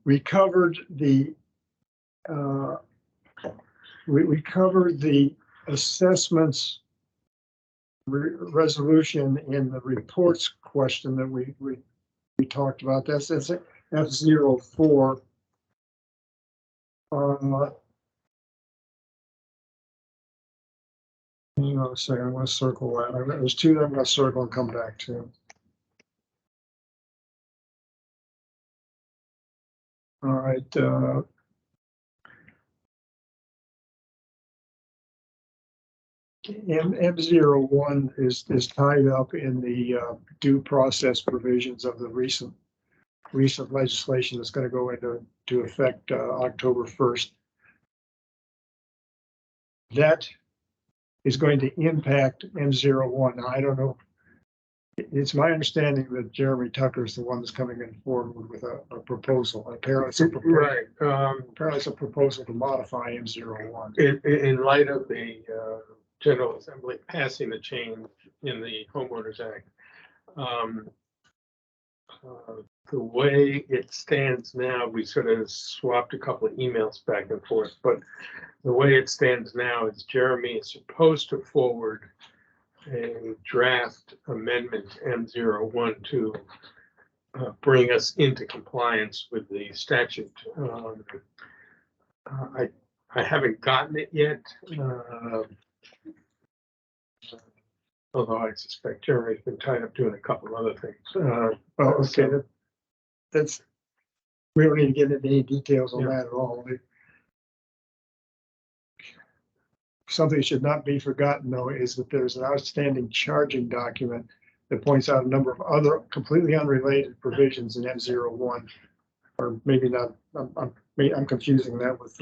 We covered we covered the assessments resolution in the reports question that we talked about. That's F04. Hang on a second. I'm going to circle that. There's two that I'm going to circle and come back to. All right. M01 is tied up in the due process provisions of the recent legislation that's going to go into effect October 1st. That is going to impact M01. Now, I don't know. It's my understanding that Jeremy Tucker is the one that's coming in forward with a proposal. Apparently, it's a proposal. Right. Apparently, it's a proposal to modify M01. In light of the General Assembly passing the change in the Homeowners Act, the way it stands now, we sort of swapped a couple of emails back and forth, but the way it stands now is Jeremy is supposed to forward a draft amendment M01 to bring us into compliance with the statute. I haven't gotten it yet, although I suspect Jeremy's been tied up doing a couple of other things. Well, okay, that's, we don't need to get into any details on that at all. Something that should not be forgotten, though, is that there's an outstanding charging document that points out a number of other completely unrelated provisions in M01, or maybe not. I'm confusing that with.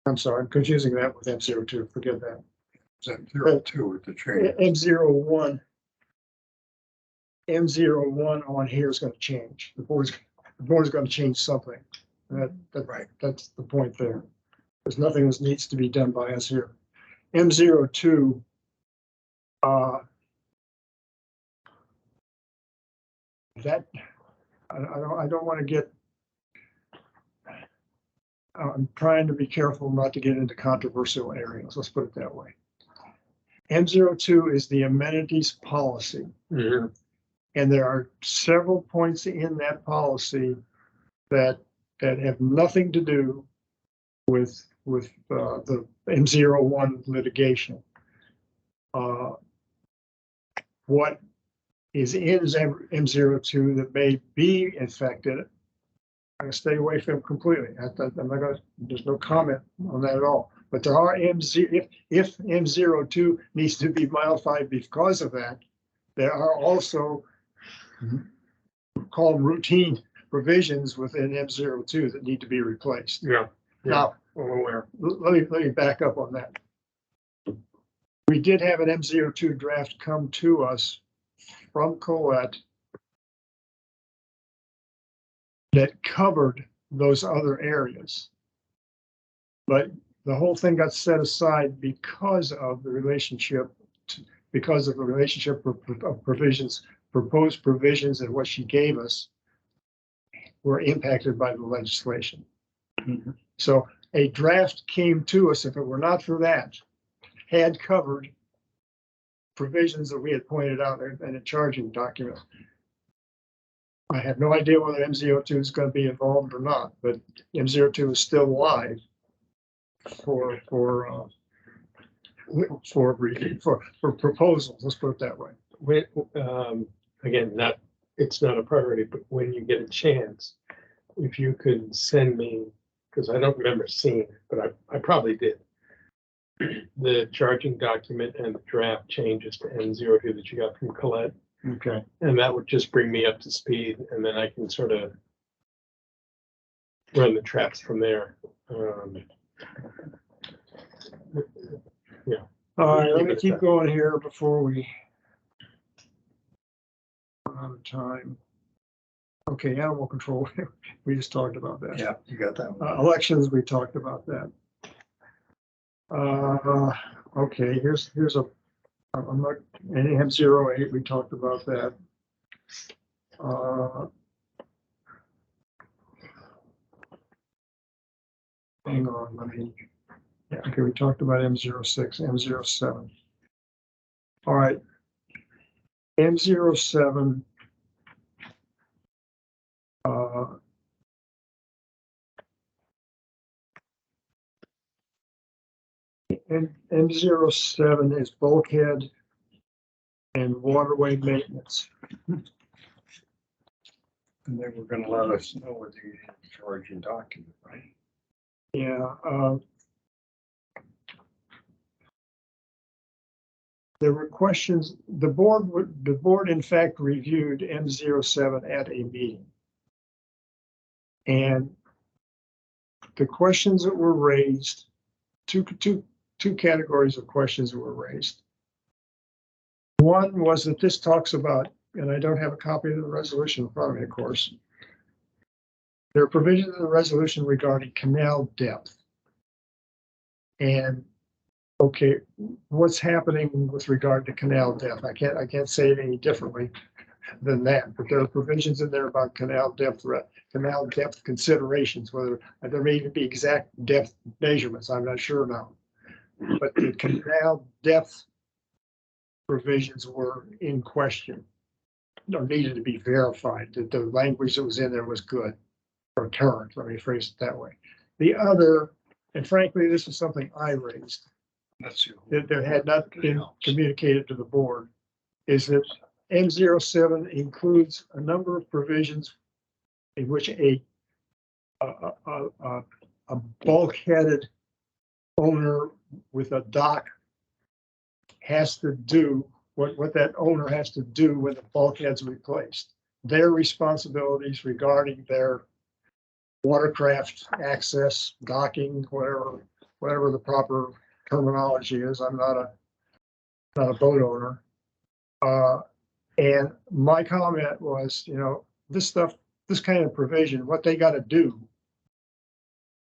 I'm sorry, I'm confusing that with M02. Forget that. M02 with the change. M01 on here is going to change. The board's going to change something. Right. That's the point there. There's nothing that needs to be done by us here. M02, that I don't want to get. I'm trying to be careful not to get into controversial areas. Let's put it that way. M02 is the amenities policy, and there are several points in that policy that have nothing to do with the M01 litigation. What is in M02 that may be infected, I'm going to stay away from completely. I'm not going to, there's no comment on that at all. But there are if M02 needs to be modified because of that, there are also called routine provisions within M02 that need to be replaced. Yeah. Now, I'm aware. let me back up on that. We did have an M02 draft come to us from Colette that covered those other areas. But the whole thing got set aside because of the relationship, of provisions, proposed provisions, and what she gave us were impacted by the legislation. So a draft came to us, if it were not for that, had covered provisions that we had pointed out in a charging document. I have no idea whether M02 is going to be involved or not, but M02 is still live for proposals. Let's put it that way. Again, it's not a priority, but when you get a chance, if you could send me, because I don't remember seeing it, but I probably did, the charging document and the draft changes to M02 that you got from Colette. Okay. And that would just bring me up to speed, and then I can sort of run the traps from there. Yeah. All right, let me keep going here before we run out of time. Okay, animal control, we just talked about that. Yeah, you got that one. Elections, we talked about that. Okay, here's I'm not, M08, we talked about that. Hang on, let me, yeah, okay, we talked about M06, M07. All right, M07. And M07 is bulkhead and waterway maintenance. And they were gonna let us know what the charging document, right? Yeah. there were questions, the board in fact reviewed M07 at a meeting. And the questions that were raised, two categories of questions that were raised. One was that this talks about, and I don't have a copy of the resolution in front of me, of course. There are provisions in the resolution regarding canal depth. And okay, what's happening with regard to canal depth? I can't say it any differently than that, but there are provisions in there about canal depth considerations, whether there may even be exact depth measurements. I'm not sure now. But the canal depth provisions were in question, or needed to be verified, that the language that was in there was good or current, let me phrase it that way. The other, and frankly, this is something I raised, that there had not been communicated to the board, is that M07 includes a number of provisions in which a bulkheaded owner with a dock has to do what that owner has to do when the bulkhead's replaced. Their responsibilities regarding their watercraft access, docking, whatever the proper terminology is. I'm not a boat owner. And my comment was, you know, this kind of provision, what they got to do,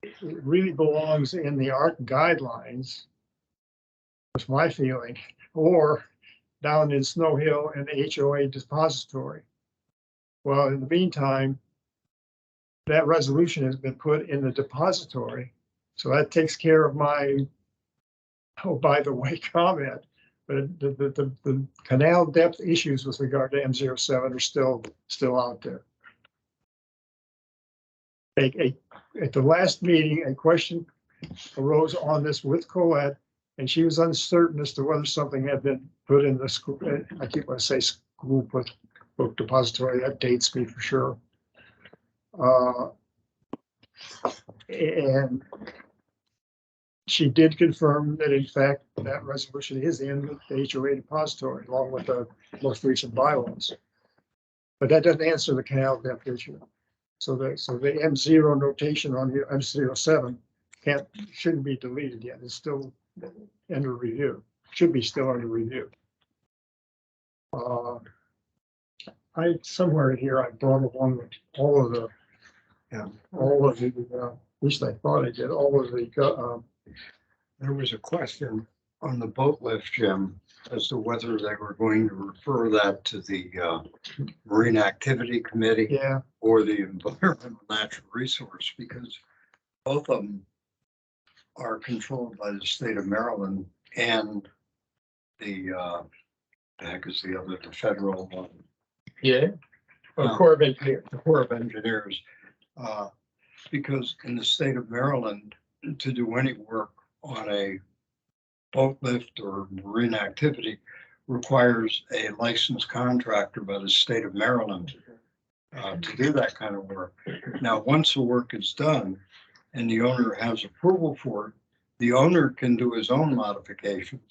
it really belongs in the ARC guidelines. That's my feeling, or down in Snow Hill and the HOA depository. Well, in the meantime, that resolution has been put in the depository. So that takes care of my, oh, by the way, comment. But the canal depth issues with regard to M07 are still out there. At the last meeting, a question arose on this with Colette, and she was uncertain as to whether something had been put in the school. I keep want to say school book depository. That dates me for sure. And she did confirm that in fact that resolution is in the HOA depository along with the most recent bylaws. But that doesn't answer the canal depth issue. So the M0 notation on here, M07 shouldn't be deleted yet. It's still under review. Should be still under review. I somewhere in here I brought along with all of the at least I thought I did all of the There was a question on the boat lift, Jim, as to whether they were going to refer that to the Marine Activity Committee yeah. or the Environmental Natural Resource, because both of them are controlled by the state of Maryland and the heck is the other, the federal Corps of Engineers. the Corps of Engineers. Because in the state of Maryland, to do any work on a boat lift or marine activity requires a licensed contractor by the state of Maryland to do that kind of work. Now, once the work is done and the owner has approval for it, the owner can do his own modifications.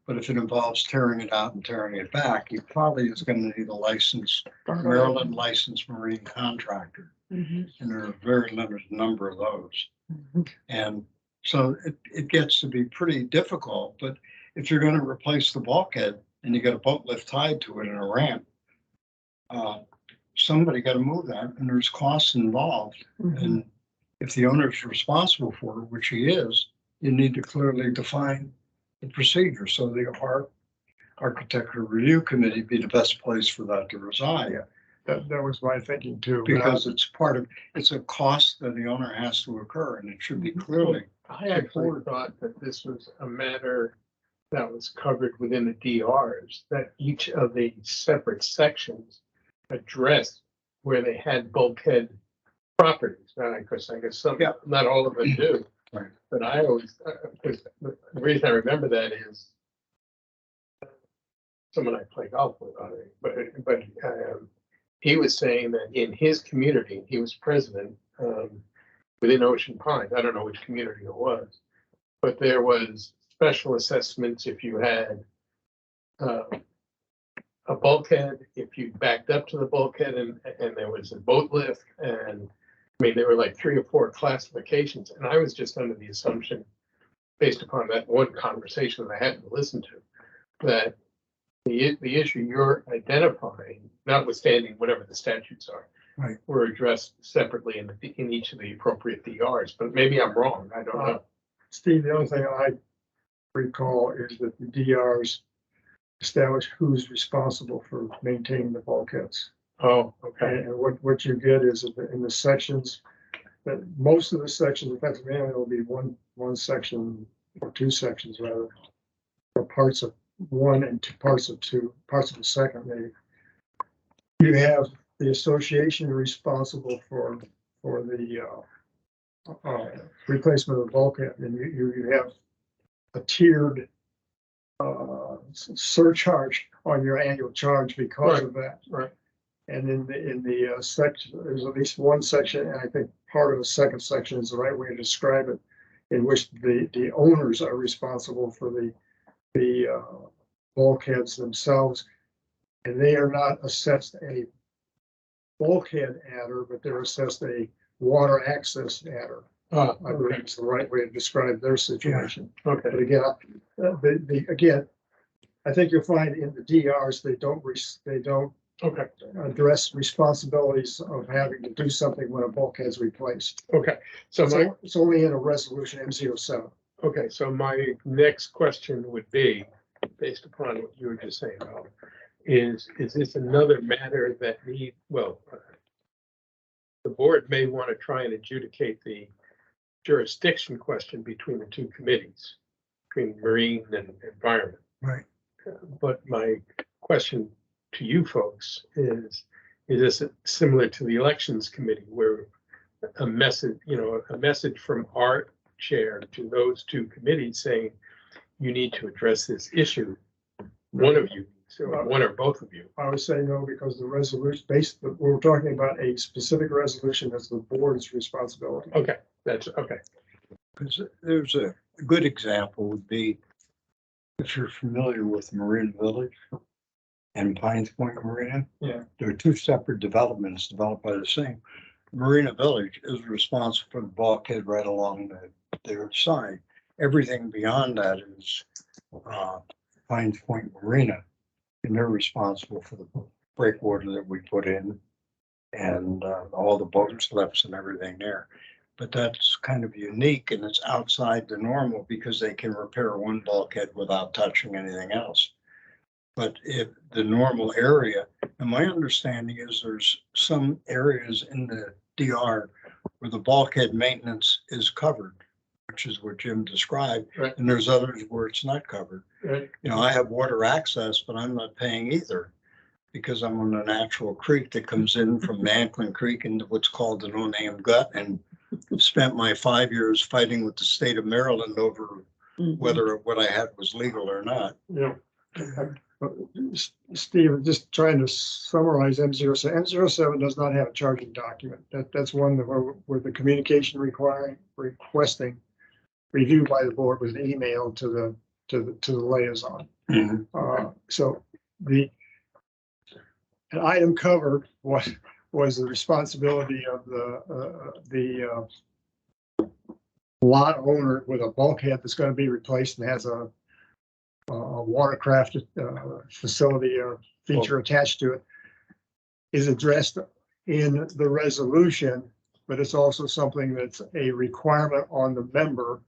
But if it involves tearing it out and tearing it back, he probably is going to need a licensed, Maryland licensed marine contractor. Mm-hmm. And there are a very limited number of those. Mm-hmm. And so it gets to be pretty difficult. But if you're going to replace the bulkhead and you got a boat lift tied to it and a ramp, somebody got to move that, and there's costs involved. Mm-hmm. And if the owner is responsible for it, which he is, you need to clearly define the procedure. So the Architecture Review Committee be the best place for that to reside. Yeah. That was my thinking too. Because it's a cost that the owner has to incur, and it should be clearly. I actually thought that this was a matter that was covered within the DRs, that each of the separate sections addressed where they had bulkhead properties. Now, I guess some, not all of them do. Right. But I always, the reason I remember that is someone I play golf with on it, but he was saying that in his community, he was president within Ocean Pines. I don't know which community it was, but there was special assessments if you had a bulkhead, if you backed up to the bulkhead and there was a boat lift, and I mean, there were like 3 or 4 classifications, and I was just under the assumption, based upon that one conversation that I had to listen to, that the issue you're identifying, notwithstanding whatever the statutes are, Right. were addressed separately in each of the appropriate DRs, but maybe I'm wrong, I don't know. Steve, the only thing I recall is that the DRs establish who's responsible for maintaining the bulkheads. Oh, okay, And what you get is in the sections, that most of the sections, in fact, mainly will be one section or 2 sections rather, or parts of 1 and 2 parts of 2, parts of the second maybe. You have the association responsible for the replacement of the bulkhead, and you have a tiered surcharge on your annual charge because of that. right. And in the section, there's at least one section, and I think part of the second section is the right way to describe it, in which the owners are responsible for the bulkheads themselves, and they are not assessed a bulkhead adder, but they're assessed a water access adder. I believe it's the right way to describe their situation. Okay, But again, again, I think you'll find in the DRs, they don't okay, address responsibilities of having to do something when a bulkhead's replaced. okay. So It's only in a resolution M07. okay, so my next question would be, based upon what you were just saying, Bob, is this another matter that the board may want to try and adjudicate the jurisdiction question between the 2 committees, between marine and environment. Right. But my question to you folks is this similar to the elections committee, where a message from our chair to those 2 committees saying, you need to address this issue, one of you, so one or both of you? I would say no, because the resolution we're talking about a specific resolution that's the board's responsibility. Okay, that's okay. Because there's a good example would be, if you're familiar with Marina Village and Pines Point Marina. Yeah. There are 2 separate developments developed by the same. Marina Village is responsible for the bulkhead right along their side. Everything beyond that is Pines Point Marina, and they're responsible for the breakwater that we put in and all the boat slips and everything there. But that's kind of unique, and it's outside the normal because they can repair one bulkhead without touching anything else. But if the normal area, and my understanding is there's some areas in the DR where the bulkhead maintenance is covered, which is what Jim described. Right. And there's others where it's not covered. Right. You know, I have water access, but I'm not paying either, because I'm on a natural creek that comes in from Manklin Creek into what's called the no-name gut, and spent my 5 years fighting with the state of Maryland over whether what I had was legal or not. Yeah. Steve, just trying to summarize M07. M07 does not have a charging document. That's one where the communication requesting review by the board was an email to the liaison. So an item covered was the responsibility of the lot owner with a bulkhead that's going to be replaced and has a watercraft facility or feature attached to it, is addressed in the resolution, but it's also something that's a requirement on the member,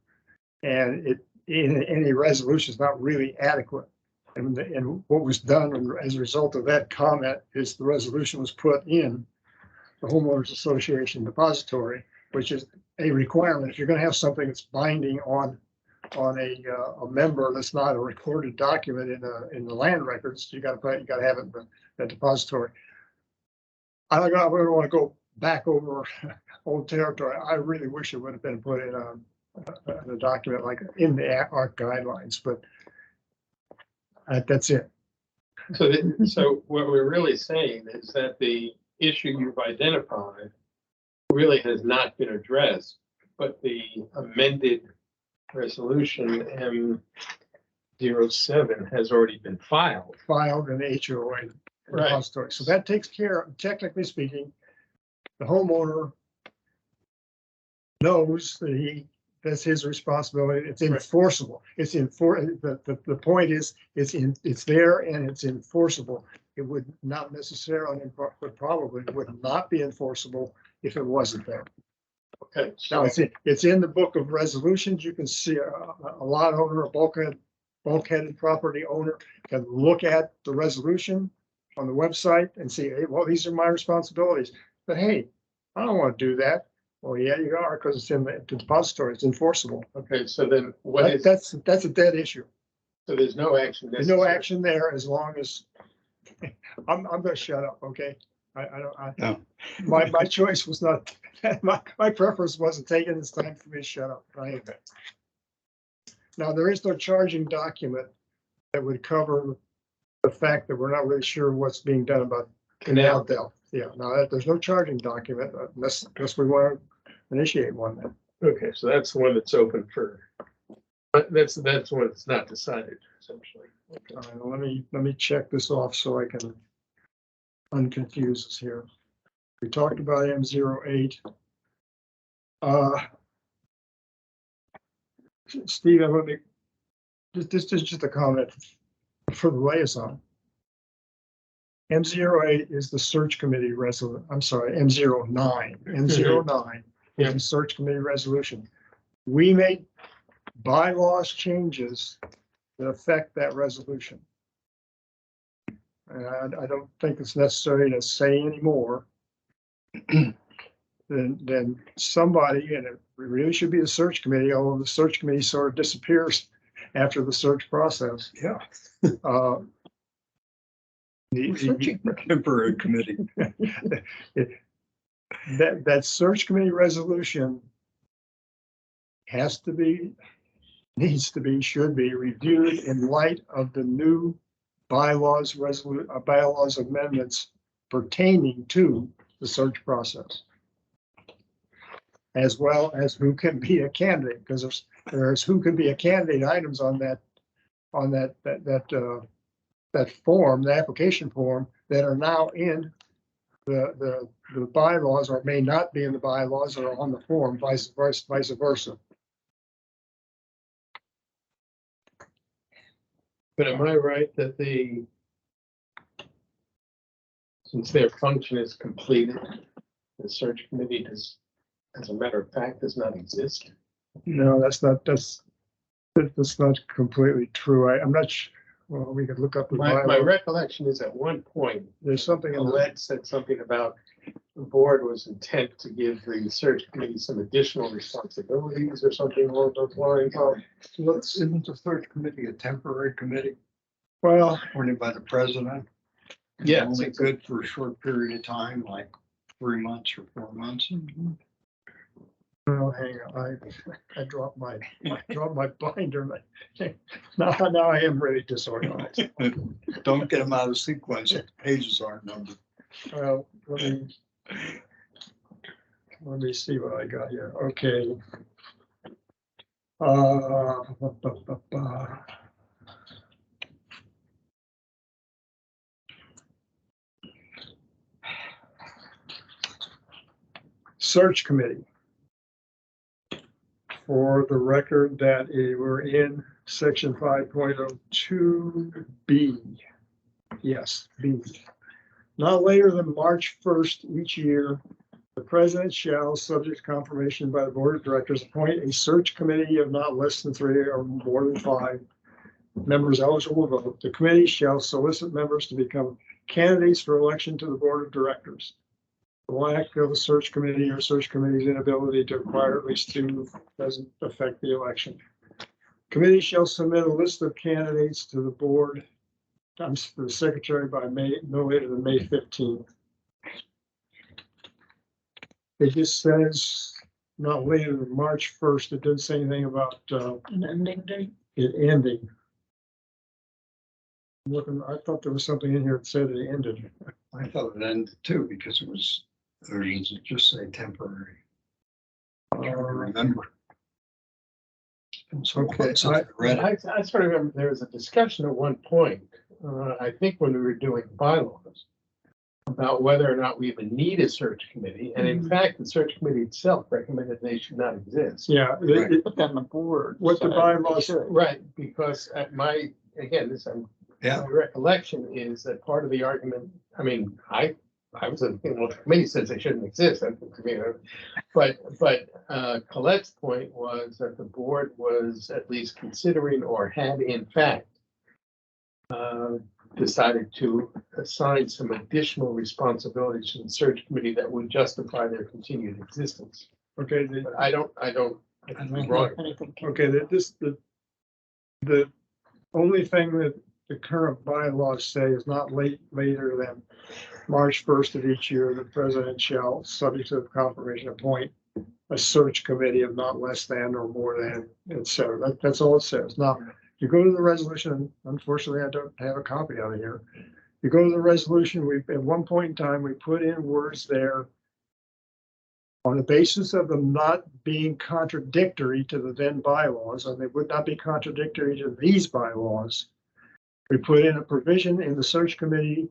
and it in any resolution is not really adequate. And what was done as a result of that comment is the resolution was put in the homeowners association depository, which is a requirement. If you're going to have something that's binding on a member that's not a recorded document in the land records, you got to have it in the depository. I don't want to go back over old territory. I really wish it would have been put in a document like in the ARC guidelines, but that's it. So what we're really saying is that the issue you've identified really has not been addressed, but the amended resolution 07 has already been filed. filed an HOA Right. depository. So that takes care, technically speaking, the homeowner knows that that's his responsibility. It's Right. enforceable. It's the point is, it's there and it's enforceable. It would not necessarily, but probably would not be enforceable if it wasn't there. Okay. Now, So, it's in the book of resolutions. You can see a lot owner, a bulkheaded property owner can look at the resolution on the website and see, hey, well, these are my responsibilities. But hey, I don't want to do that. Well, yeah, you are, because it's in the depository. It's enforceable. okay, so then what is, That's a dead issue. so there's no action. There's no necessary. action there as long as, I'm gonna shut up, okay? I No. my choice was not, my preference wasn't taking this time for me to shut up, right? Now, there is no charging document that would cover the fact that we're not really sure what's being done about canal depth. Yeah, no, there's no charging document unless we want to initiate one then. Okay, so that's the one that's open for, that's the one that's not decided, essentially. Let me check this off so I can unconfuse us here. We talked about M08. Steve, I'm gonna this is just a comment for the liaison. M08 is the search committee resolution. I'm sorry, M09. M09 is the search committee resolution. We made bylaws changes that affect that resolution. And I don't think it's necessary to say anymore. Then somebody, and it really should be the search committee, although the search committee sort of disappears after the search process. Yeah. The- Searching for temporary committee. that search committee resolution needs to be, should be reviewed in light of the new bylaws bylaws amendments pertaining to the search process, as well as who can be a candidate, because there's who can be a candidate items on that form, the application form, that are now in the bylaws, or may not be in the bylaws, or on the form, vice versa. But am I right that since their function is completed, the search committee does, as a matter of fact, does not exist? No, that's not completely true. I'm not sure. Well, we could look up the My bylaw. recollection is at one point, There's something in the, Colette said something about the board was intent to give the search committee some additional responsibilities or something along those lines. Isn't the search committee a temporary committee well, appointed by the president? Yeah, Only good for a short period of time, like 3 months or 4 months. oh, hang on, I dropped my binder. Now I am really disorganized. Don't get them out of sequence. The pages aren't numbered. Well, let me see what I got here. Okay. Search committee. For the record, that we're in section 5.02B. Yes, B. Not later than March 1st each year, the president shall, subject to confirmation by the board of directors, appoint a search committee of not less than 3 or more than 5 members eligible to vote. The committee shall solicit members to become candidates for election to the board of directors. The lack of a search committee or search committee's inability to acquire at least 2 doesn't affect the election. Committee shall submit a list of candidates to the board, to the secretary, by no later than May 15th. It just says not later than March 1st. It didn't say anything about An ending date. it ending. Looking, I thought there was something in here that said it ended. I thought it ended too, because it was, or does it just say temporary? I can't remember. been so long Okay, since I read it. I sort of remember there was a discussion at one point, I think when we were doing bylaws, about whether or not we even need a search committee. And in fact, the search committee itself recommended they should not exist. Yeah, Right. But then the board. what the said bylaws, they should. Right, because at my, again, Yeah. my recollection is that part of the argument, I mean, I was, well, the committee says they shouldn't exist, I think, to me, but Colette's point was that the board was at least considering or had in fact decided to assign some additional responsibilities to the search committee that would justify their continued existence. okay, But I could be wrong. Anything can- okay, the only thing that the current bylaws say is not later than March 1st of each year, the president shall, subject to the confirmation, appoint a search committee of not less than or more than, et cetera. That's all it says. Now, you go to the resolution, unfortunately, I don't have a copy of it here. You go to the resolution, at one point in time, we put in words there on the basis of them not being contradictory to the then bylaws, and they would not be contradictory to these bylaws. We put in a provision in the search committee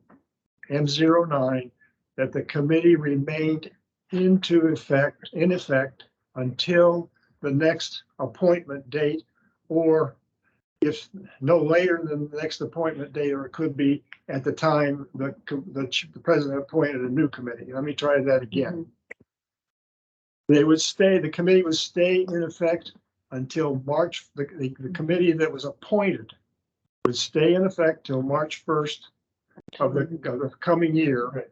M09 that the committee remained in effect until the next appointment date, or if no later than the next appointment date, or it could be at the time the president appointed a new committee. Let me try that again. The committee would stay in effect until March, the committee that was appointed would stay in effect till March 1st of the coming year,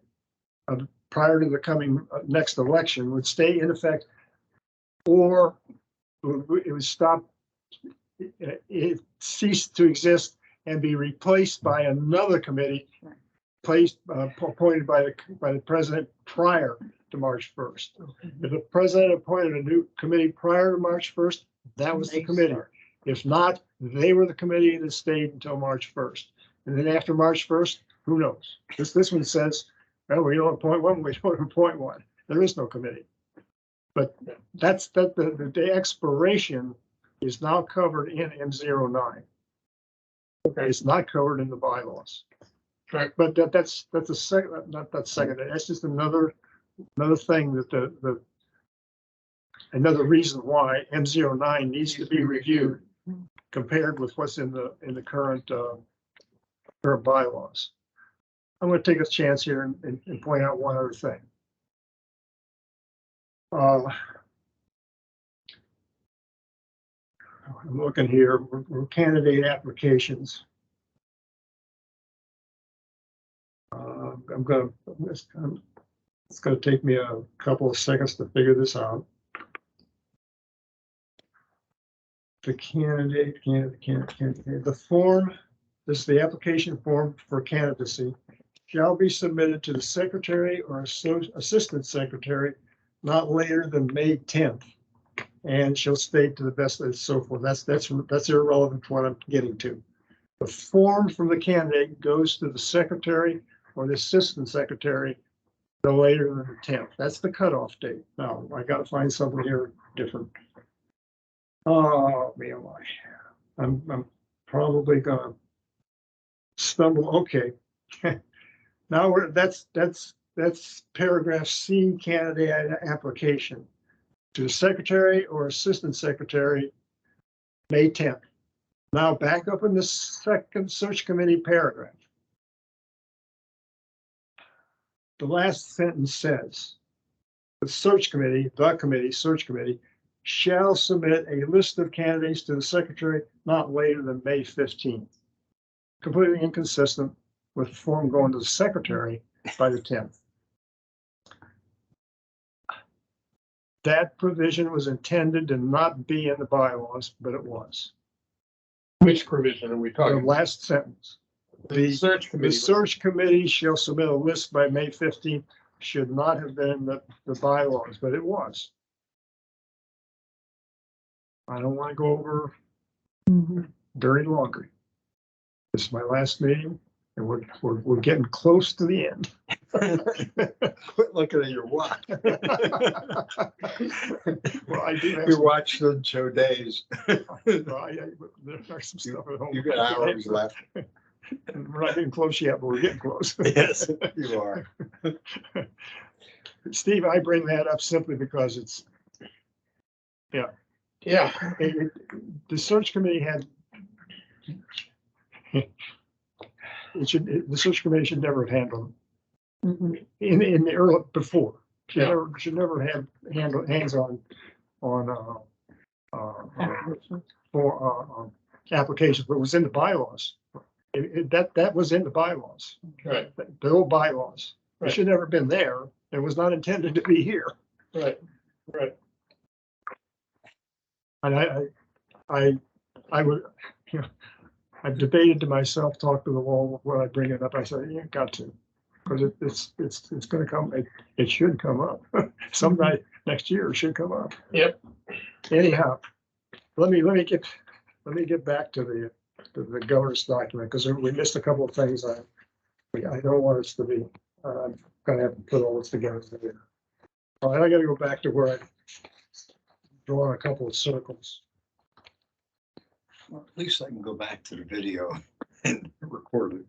prior to the coming next election, would stay in effect, or it would stop, it ceased to exist and be replaced by another committee appointed by the president prior to March 1st. If the president appointed a new committee prior to March 1st, that was the committee. If not, they were the committee that stayed until March 1st. And then after March 1st, who knows? This one says, well, we don't appoint one, we don't appoint one. There is no committee. But the expiration is now covered in M09. Okay. It's not covered in the bylaws. Right. But that's a second, not that second, that's just another thing that another reason why M09 needs to be reviewed compared with what's in the current bylaws. I'm going to take a chance here and point out one other thing. I'm looking here, we're candidate applications. It's going to take me a couple of seconds to figure this out. The candidate, the form, this is the application form for candidacy, shall be submitted to the secretary or assistant secretary not later than May 10th. And shall state to the best and so forth. That's irrelevant to what I'm getting to. The form from the candidate goes to the secretary or the assistant secretary no later than the 10th. That's the cutoff date. Now, I got to find something here different. Oh, man, I'm probably gonna stumble. Okay. Now that's paragraph C, candidate application to the secretary or assistant secretary, May 10th. Now back up in the second search committee paragraph. The last sentence says, the search committee shall submit a list of candidates to the secretary not later than May 15th. Completely inconsistent with the form going to the secretary by the 10th. That provision was intended to not be in the bylaws, but it was. Which provision are we The talking about? last sentence. The search The committee. search committee shall submit a list by May 15th. Should not have been in the bylaws, but it was. I don't want to go over dirty laundry. This is my last meeting, and we're getting close to the end. Quit looking at your watch. Well, I do have, Your watch doesn't show days. there's some stuff at home. You got hours left. We're not getting close yet, but we're getting close. Yes, you are. Steve, I bring that up simply because it's, Yeah, the search committee had, the search committee should never have handled Mhm. in the early, before. Yeah. Should never have hands on, for, applications, but it was in the bylaws. That was in the bylaws, right, the old bylaws. It Right. should never have been there. It was not intended to be here. right, right. And I would, you know, I've debated to myself, talked to the wall when I bring it up. I said, you got to, because it's going to come. It should come up sometime next year. It should come up. Yep. Anyhow, let me get back to the governance document, because we missed a couple of things. I don't want us to be. I'm gonna have to put all this together. All right, I got to go back to where I drawn a couple of circles. Well, at least I can go back to the video and record it.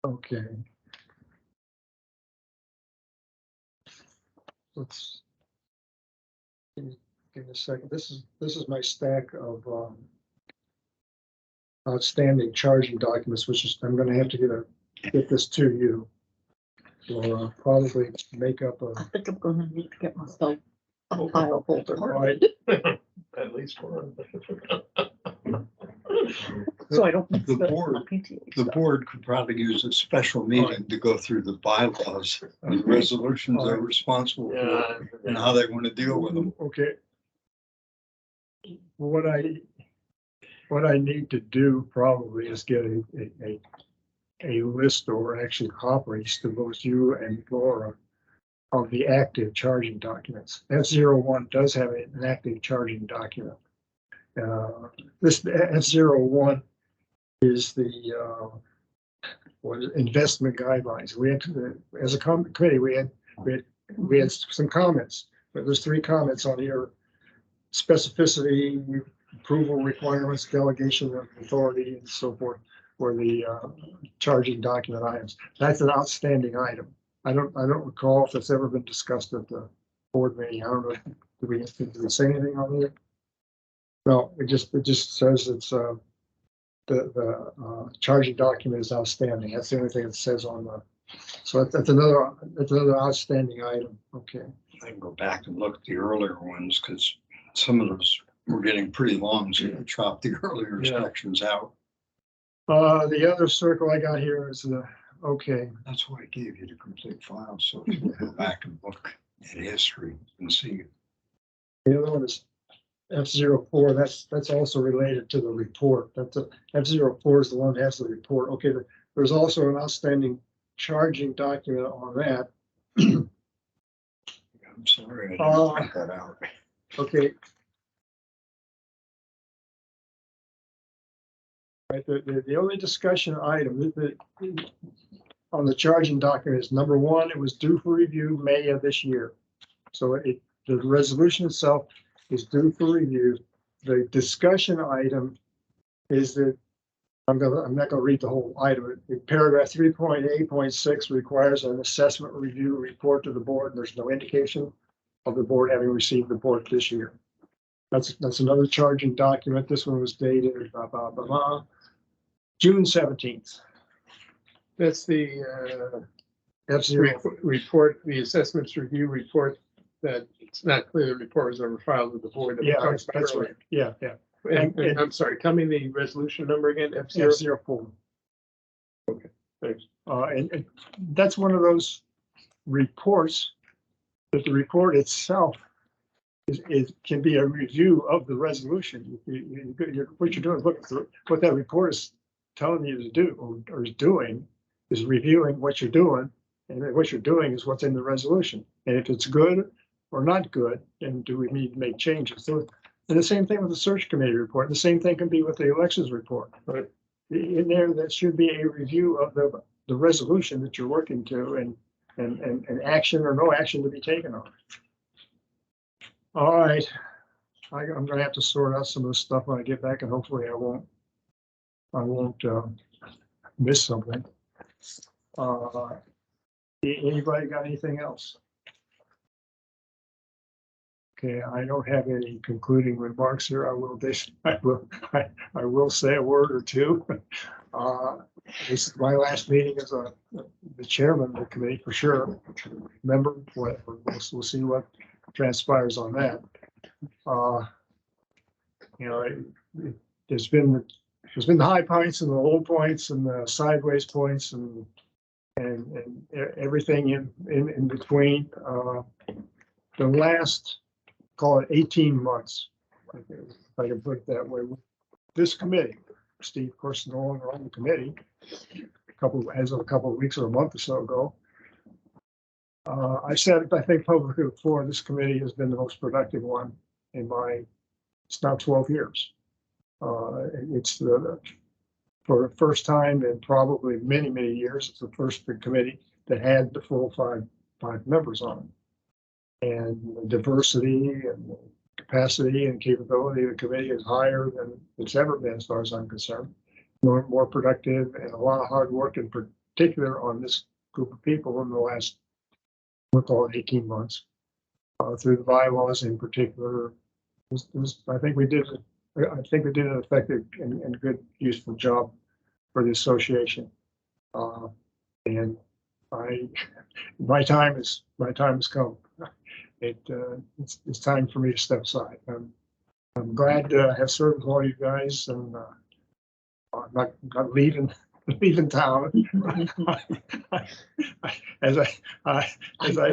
Okay. Let's give me a second. This is my stack of outstanding charging documents, which is, I'm gonna have to get this to you. Or probably make up I a, think I'm gonna need to get myself a file folder. all right, At least one. So I don't. miss The board- PTA The stuff. board could probably use a special meeting to go through the bylaws and the resolutions they're responsible for Yeah. and how they want to deal with them. okay. What I need to do probably is get a list, or actually copies, to both you and Laura, of the active charging documents. F01 does have an active charging document. This F01 is the investment guidelines. We had to, as a committee, we had some comments, but there's 3 comments on here: specificity, approval requirements, delegation of authority, and so forth, for the charging document items. That's an outstanding item. I don't recall if it's ever been discussed at the board meeting. I don't know. Did we say anything on it? No, it just says it's the charging document is outstanding. That's the only thing it says on the. So that's another outstanding item. Okay. I can go back and look at the earlier ones because some of those were getting pretty long, so you chop the earlier Yeah. sections out. The other circle I got here is okay. That's why I gave you the complete file, so you can go back and look at history and see. The other one is F04. That's also related to the report. That's F04 is the one that has the report. Okay, there's also an outstanding charging document on that. I'm sorry, I didn't print that out. Okay. Right, the only discussion item on the charging document is number 1, it was due for review May of this year. So the resolution itself is due for review. The discussion item is that I'm not gonna read the whole item. Paragraph 3.8.6 requires an assessment review report to the board. There's no indication of the board having received the report this year. That's another charging document. This one was dated June 17th. That's the F0. report, the assessments review report, that it's not clear the report was ever filed with the board. that we Yeah, talked about that's earlier. right. Yeah, yeah. And I'm sorry, tell me the resolution number again, F0. F04. Thanks. And that's one of those reports that the report itself can be a review of the resolution. What you're doing is looking through what that report is telling you to do, or is doing, is reviewing what you're doing, and what you're doing is what's in the resolution. And if it's good or not good, then do we need to make changes? So And the same thing with the search committee report. The same thing can be with the elections report. Right. In there, that should be a review of the resolution that you're working to and action or no action to be taken on. All right. I'm gonna have to sort out some of this stuff when I get back and hopefully I won't miss something. Anybody got anything else? Okay, I don't have any concluding remarks here. I will say a word or two. This is my last meeting as the chairman of the committee for sure. Member, whatever. We'll see what transpires on that. You know, there's been the high points and the low points and the sideways points and everything in between. The last, call it 18 months, if I can put it that way. This committee, Steve, of course, no longer on the committee, as of a couple of weeks or a month or so ago. I said, I think publicly before, this committee has been the most productive one in it's now 12 years. It's for the first time in probably many, many years, it's the first big committee that had the full five members on it. And the diversity and the capacity and capability of the committee is higher than it's ever been, as far as I'm concerned. More productive and a lot of hard work, in particular on this group of people in the last, we'll call it 18 months, through the bylaws in particular. I think we did an effective and good, useful job for the association. And my time has come. It's time for me to step aside. I'm glad to have served with all you guys, and I'm not leaving town. As I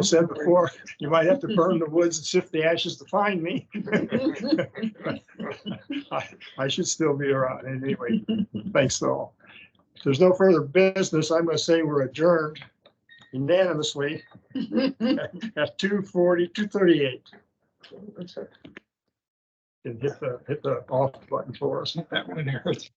said before, you might have to burn the woods and sift the ashes to find me. I should still be around anyway. Thanks to all. If there's no further business, I'm going to say we're adjourned unanimously at 2:38. And hit the off button for us. That one hurts.